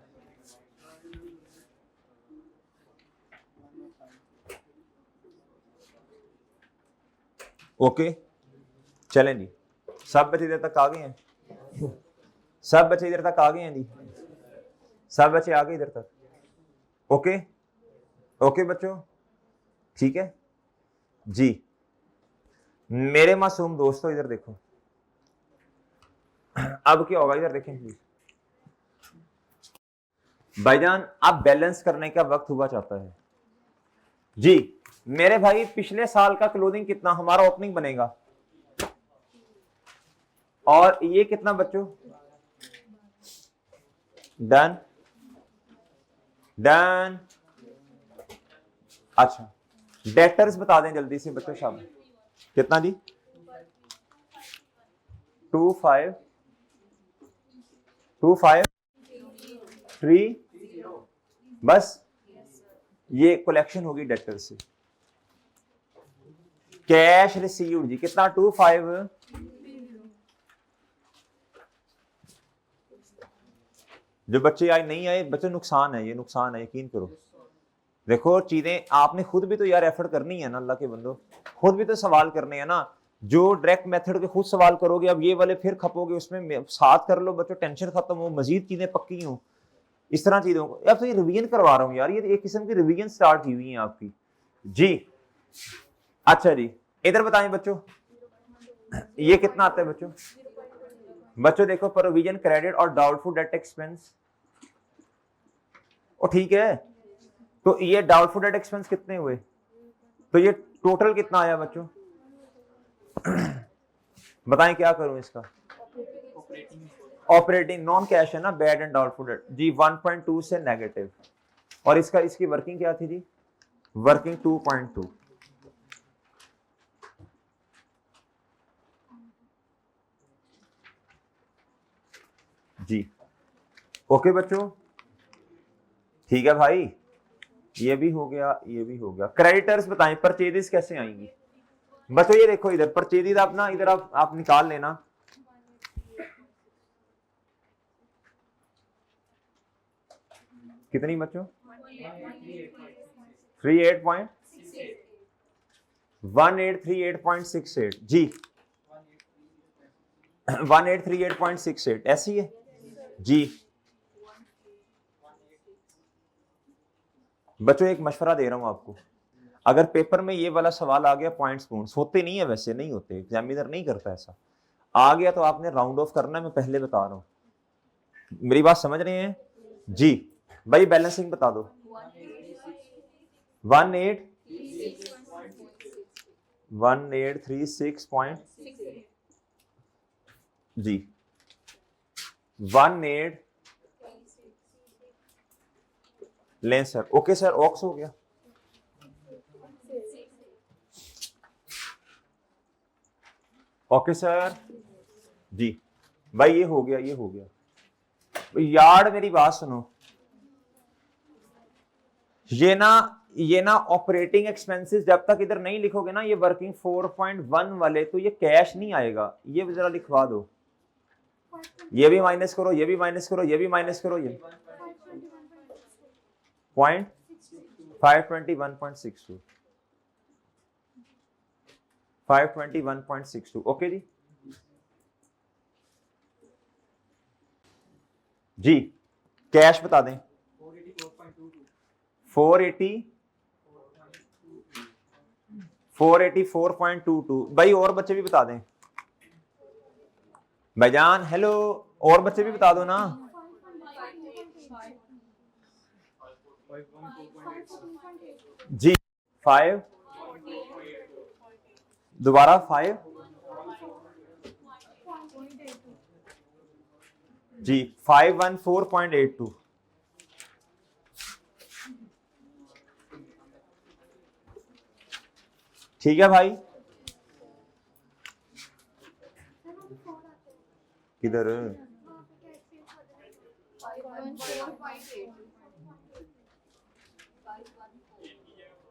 ओके चलें जी, सब बच्चे इधर तक आ गए हैं, सब बच्चे इधर तक आ गए हैं जी, सब बच्चे आ गए इधर तक। ओके ओके बच्चों, ठीक है जी। मेरे मासूम दोस्तों इधर देखो, अब क्या होगा, इधर देखें प्लीज भाईजान, अब बैलेंस करने का वक्त हुआ चाहता है जी। मेरे भाई पिछले साल का क्लोजिंग कितना हमारा ओपनिंग बनेगा, और ये कितना बच्चों, डन डन। अच्छा डेटर्स बता दें जल्दी से बच्चों, शाबाश, कितना जी, 2523, बस ये कलेक्शन होगी डेटर से। कैश रिसीव्ड जी कितना, 25, जो बच्चे आज नहीं आए बच्चों नुकसान है, ये नुकसान है, यकीन करो। देखो चीजें आपने खुद भी तो यार एफर्ट करनी है ना, अल्लाह के बंदो, खुद भी तो सवाल करने हैं ना। जो डायरेक्ट मेथड के खुद सवाल करोगे, अब ये वाले फिर खपोगे उसमें, साथ कर लो बच्चों, टेंशन खत्म हो, मजीद चीजें पक्की हो, इस तरह चीजों को। अब तो ये रिवीजन करवा रहा हूँ यार, ये एक किस्म की रिवीजन स्टार्ट की हुई है आपकी जी। अच्छा जी, इधर बताएं बच्चों, ये कितना आता है बच्चों, बच्चों देखो प्रोविजन क्रेडिट और डाउटफुल डेट एक्सपेंस, और ठीक है, तो ये डाउटफुल डेट एक्सपेंस कितने हुए, तो ये टोटल कितना आया बच्चों, बताएं क्या करूं इसका, ऑपरेटिंग नॉन कैश है ना, बैड एंड डाउटफुल डेट जी, 1.2 से नेगेटिव, और इसका इसकी वर्किंग क्या थी जी, वर्किंग 2.2 जी। ओके बच्चों, ठीक है भाई, ये भी हो गया, ये भी हो गया। क्रेडिटर्स बताएं परचेजेस कैसे आएंगी बच्चों, ये देखो इधर परचेजेस आप ना, इधर आप निकाल लेना, कितनी बच्चों, 1838.68 जी, 1838.68 ऐसी है जी। बच्चों एक मशवरा दे रहा हूं आपको, अगर पेपर में ये वाला सवाल आ गया, पॉइंट्स पॉइंट्स होते नहीं है, वैसे नहीं होते, एग्जामिनर नहीं करता ऐसा, आ गया तो आपने राउंड ऑफ करना है, मैं पहले बता रहा हूं, मेरी बात समझ रहे हैं जी। भाई बैलेंसिंग बता दो, 1836 जी, 18 लें सर, ओके सर, ऑक्स हो गया, ओके सर जी। भाई ये हो गया, ये हो गया यार, मेरी बात सुनो, ये ना ऑपरेटिंग एक्सपेंसेस जब तक इधर नहीं लिखोगे ना, ये वर्किंग 4.1 वाले, तो ये कैश नहीं आएगा, ये जरा लिखवा दो, ये भी माइनस करो, ये भी माइनस करो, ये भी माइनस करो, ये पॉइंट 521.62 521.62 ओके जी जी। कैश बता दें, 484.22 भाई, और बच्चे भी बता दें भाईजान, हेलो, और बच्चे भी बता दो ना जी। 5 दोबारा 5 जी, 514.82 ठीक है भाई, किधर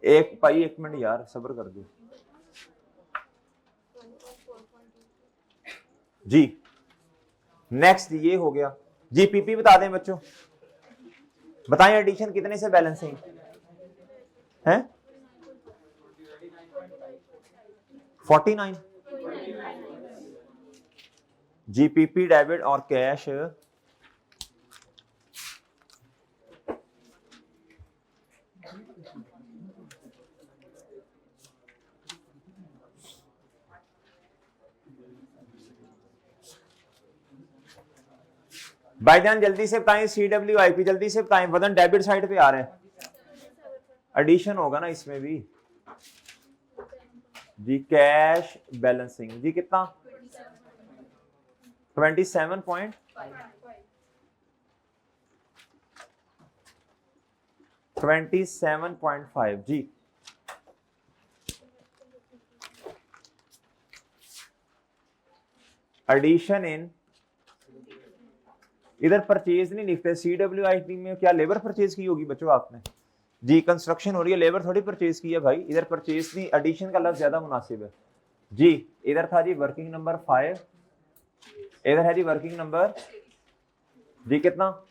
एक भाई, एक मिनट यार सब्र कर दो जी। नेक्स्ट ये हो गया जी, पीपी बता दें बच्चों, बताएं एडिशन कितने से बैलेंसिंग है, 49 जीपीपी डेबिट और कैश भाईजान जल्दी से बताएं, CWIP जल्दी से बताएं, वजन डेबिट साइड पे आ रहे हैं, एडिशन होगा ना इसमें भी जी। कैश बैलेंसिंग जी कितना 27.5 जी। एडिशन इन, इधर परचेज नहीं लिखते, CWIP में क्या लेबर परचेज की होगी बच्चों आपने जी। कंस्ट्रक्शन हो रही है, लेबर थोड़ी परचेज की है भाई, इधर परचेज नहीं, एडिशन का लफ्ज ज्यादा मुनासिब है जी। इधर था जी वर्किंग नंबर 5, इधर है जी वर्किंग नंबर जी कितना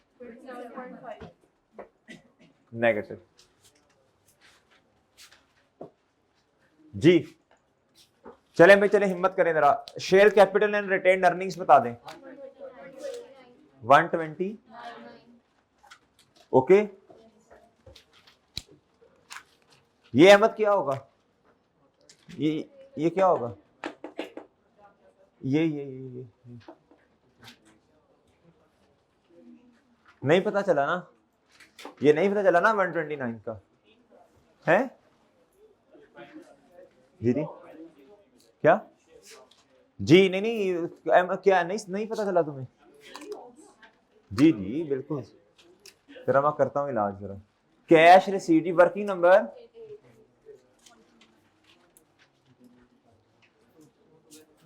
नेगेटिव जी। चले भाई चले, हिम्मत करें जरा, share capital and retained earnings बता दें। 120 ओके। ये अहमद क्या होगा, ये क्या होगा, ये नहीं पता चला ना, ये नहीं पता चला ना 129 का है जी जी क्या जी। नहीं क्या नहीं पता चला तुम्हें जी जी बिल्कुल। जरा मैं करता हूँ इलाज जरा। कैश रिसीट जी वर्किंग नंबर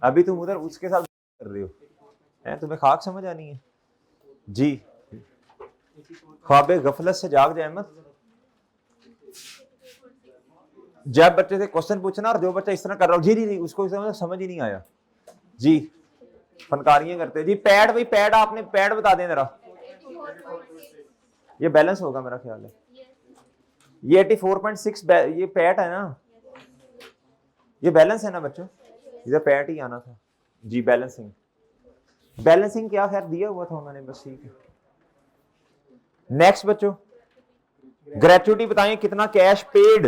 अभी तुम उधर उसके साथ कर रहे हो हैं, तुम्हें खाक समझ आनी है जी। ख्वाबे गफलत से जाग जाए मत। जब बच्चे से क्वेश्चन पूछना और जो बच्चा इस तरह कर रहा हो जी जी उसको समझ ही नहीं आया जी, फनकारियां करते जी। पैड भाई पैड, आपने पैड बता दें जरा, ये बैलेंस होगा मेरा ख्याल है, ये 84.6 ये पैट है ना, ये बैलेंस है ना बच्चों, इधर पैट ही आना था जी। बैलेंसिंग, बैलेंसिंग क्या खैर दिया हुआ था उन्होंने बस, ठीक है। नेक्स्ट बच्चों ग्रेचुइटी बताएं कितना कैश पेड,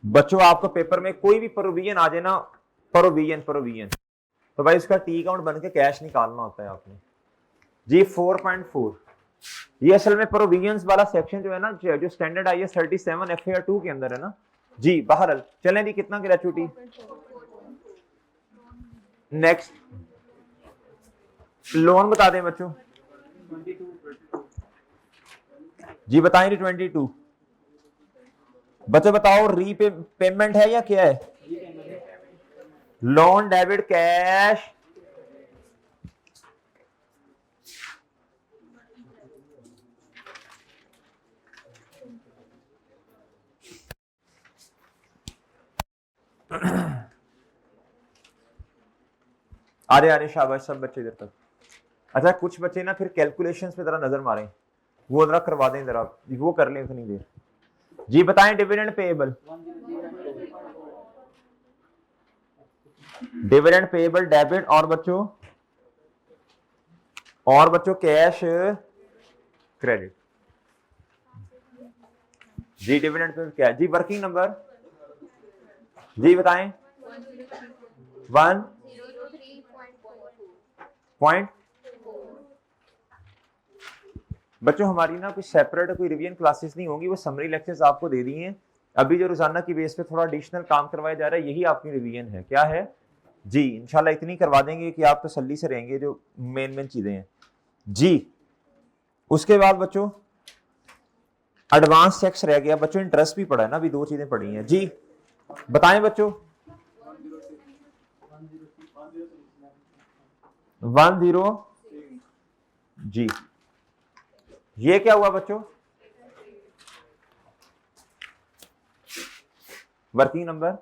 बच्चों आपको पेपर में कोई भी प्रोविजन आ जाए ना, प्रोविजन तो भाई उसका टी काउंट बन के कैश निकालना होता है आपने जी। 4.4 ये असल में प्रोविजंस वाला सेक्शन जो है ना, जो स्टैंडर्ड IS 37 FAR 2 के अंदर है ना जी। बहरहाल चलें जी, कितना ग्रेचुइटी। नेक्स्ट लोन बता दें बच्चों जी, बताएं जी 22 बच्चों बताओ, रीपेमेंट है या क्या है, लोन डेबिट कैश अरे शाबाश सब बच्चे इधर तक। अच्छा कुछ बच्चे ना फिर कैलकुलेशंस पे जरा नजर मारें, वो जरा करवा दें जरा, वो कर लें इतनी देर जी। बताएं dividend payable, dividend payable debit और बच्चों कैश क्रेडिट जी। डिविडेंड पे क्या जी, वर्किंग नंबर जी बताएं 1 पॉइंट। बच्चों हमारी ना कोई सेपरेट कोई रिवीजन क्लासेस नहीं होंगी, वो समरी लेक्चर्स आपको दे दी हैं। अभी जो रोजाना की बेस पे थोड़ा एडिशनल काम करवाया जा रहा है, यही आपकी रिवीजन है। क्या है जी, इंशाल्लाह इतनी करवा देंगे कि आप तसल्ली से रहेंगे, जो मेन चीजें हैं जी। उसके बाद बच्चों एडवांस टैक्स रह गया बच्चों, इंटरेस्ट भी पड़ा है ना, अभी 2 चीजें पड़ी हैं जी। बताएं बच्चों 10 जी। ये क्या हुआ बच्चों, वर्किंग नंबर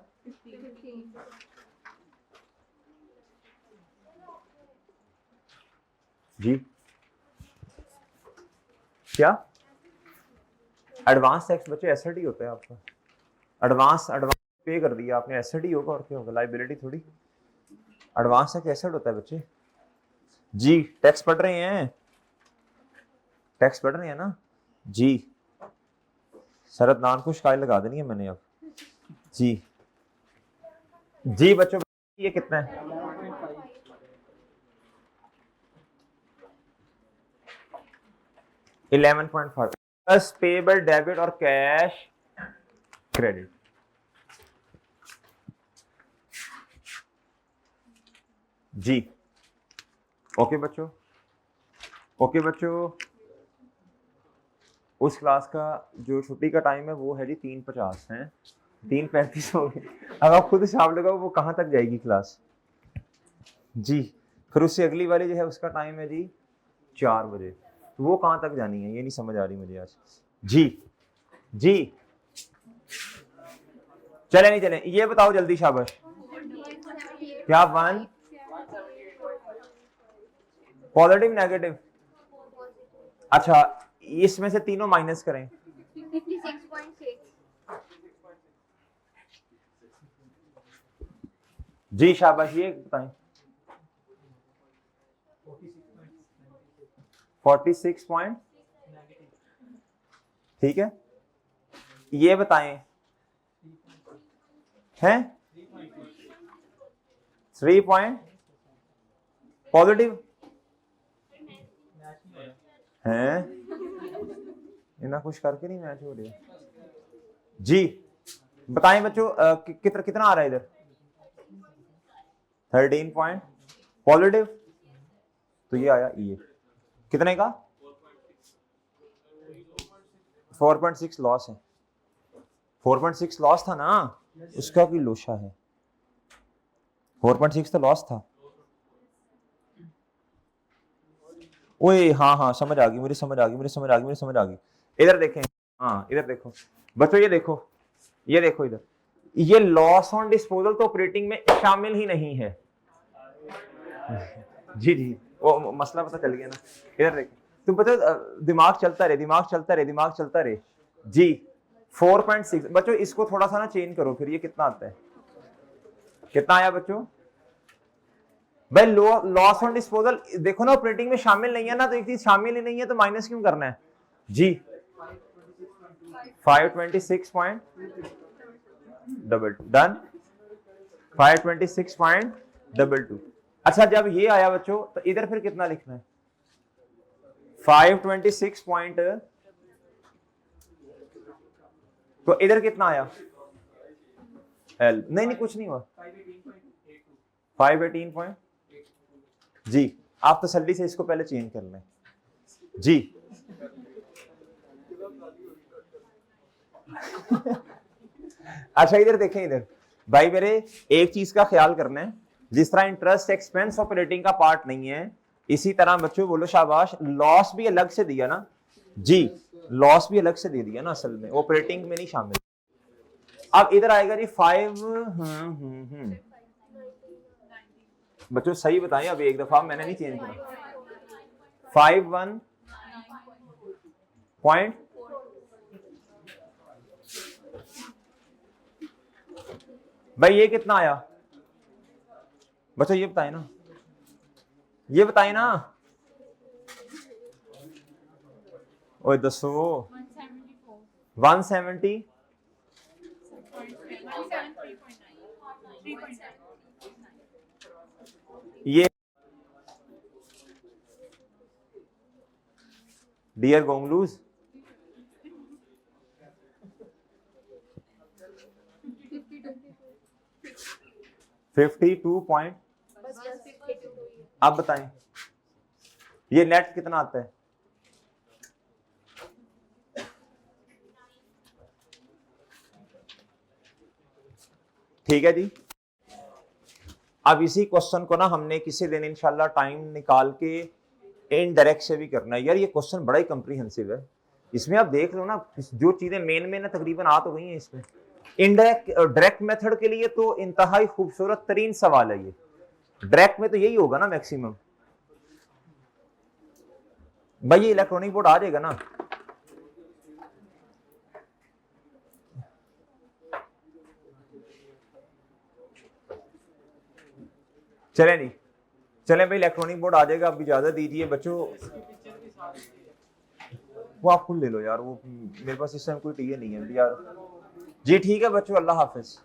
जी। क्या एडवांस टैक्स बच्चे एसेट ही होता है आपका, एडवांस पे कर दिया आपने, एसेट ही होगा और क्या होगा, लाइबिलिटी थोड़ी। एडवांस टैक्स एसेट होता है बच्चे। जी टैक्स पढ़ रहे हैं, टैक्स पढ़ रहे हैं ना जी। शरद नान को शिकायत लगा देनी है मैंने अब। जी जी बच्चों, ये कितना है? 11.5 प्लस पेबल डेबिट और कैश क्रेडिट। जी ओके बच्चों, ओके बच्चों। उस क्लास का जो छुट्टी का टाइम है वो है जी 3:50 है, 3:35 हो गए। अब आप खुद हिसाब लगाओ वो कहाँ तक जाएगी क्लास जी। फिर उससे अगली वाली जो है उसका टाइम है जी 4 बजे, तो वो कहाँ तक जानी है ये नहीं समझ आ रही मुझे आज। जी जी चले नहीं चले, ये बताओ जल्दी शाबाश। क्या 1 पॉजिटिव नेगेटिव? अच्छा इसमें से तीनों माइनस करें। 56.6 जी शाबाश, ये बताएं। 46 पॉइंट, ठीक है। ये बताएं हैं 3 पॉइंट पॉजिटिव हैं, इतना कुछ करके नहीं मैच हो रही। जी बताएं बच्चों कितना आ रहा है इधर? 13 पॉइंट पॉजिटिव, तो ये आया ये कितने का? 4.6 लॉस है। 4.6 लॉस था ना, उसका कोई लोशा है। 4.6 तो लॉस था। ओए हाँ हाँ समझ आ गई, मुझे समझ आ गई, मुझे समझ आ गई, मुझे समझ आ गई। इधर देखें, हाँ इधर देखो बच्चों, ये देखो, ये देखो इधर, ये लॉस ऑन डिस्पोजल तो ऑपरेटिंग में शामिल ही नहीं है। जी जी वो मसला पता चल गया ना। इधर देखो तुम पता, दिमाग चलता रहे, दिमाग चलता रहे, दिमाग चलता रहे। जी 4.6 बच्चों, इसको थोड़ा सा ना चेंज करो, फिर ये कितना आता है? कितना आया बच्चों? भाई लॉस ऑन डिस्पोजल देखो ना, ऑपरेटिंग में शामिल नहीं है ना, तो एक चीज शामिल ही नहीं है तो माइनस क्यों करना है जी? 526 पॉइंट डबल डन, 526.22। अच्छा जब ये आया बच्चों तो इधर फिर कितना लिखना है? 526 पॉइंट, तो इधर कितना आया? एल नहीं नहीं कुछ नहीं हुआ, 518 पॉइंट। जी आप तसल्ली से इसको पहले चेंज कर लें जी। अच्छा इधर देखें, इधर भाई मेरे एक चीज का ख्याल करना है, जिस तरह इंटरेस्ट एक्सपेंस ऑपरेटिंग का पार्ट नहीं है, इसी तरह बच्चों बोलो शाबाश, लॉस भी अलग से दिया ना जी, लॉस भी अलग से दे दिया ना, असल में ऑपरेटिंग में नहीं शामिल। अब इधर आएगा जी 5 बच्चों सही बताएं, अब एक दफा मैंने नहीं चेंज किया। 51 पॉइंट, भाई ये कितना आया बच्चों? ये बताएं ना, ये बताएं ना, ओए दसो। 170 ये डियर गोंगलूज, $52 अब बताएं ये नेट कितना आता है? ठीक है जी। अब इसी क्वेश्चन को ना हमने किसी दिन इंशाल्लाह टाइम निकाल के इनडायरेक्ट से भी करना है। यार ये क्वेश्चन बड़ा ही कॉम्प्रिहेंसिव है, इसमें आप देख लो ना जो चीजें मेन ना तकरीबन आ तो गई हैं इसमें। इनडायरेक्ट डायरेक्ट मेथड के लिए तो इंतहाई खूबसूरत तरीन सवाल है ये, डायरेक्ट में तो यही होगा ना मैक्सिमम। भाई ये इलेक्ट्रॉनिक बोर्ड आ जाएगा ना, चलें जी, चलें भाई, इलेक्ट्रॉनिक बोर्ड आ जाएगा, आप इजाज़त दीजिए बच्चों। वो आप खुद ले लो यार, वो मेरे पास इस टाइम कोई टीए नहीं है यार। जी ठीक है बच्चों, अल्लाह हाफिज़।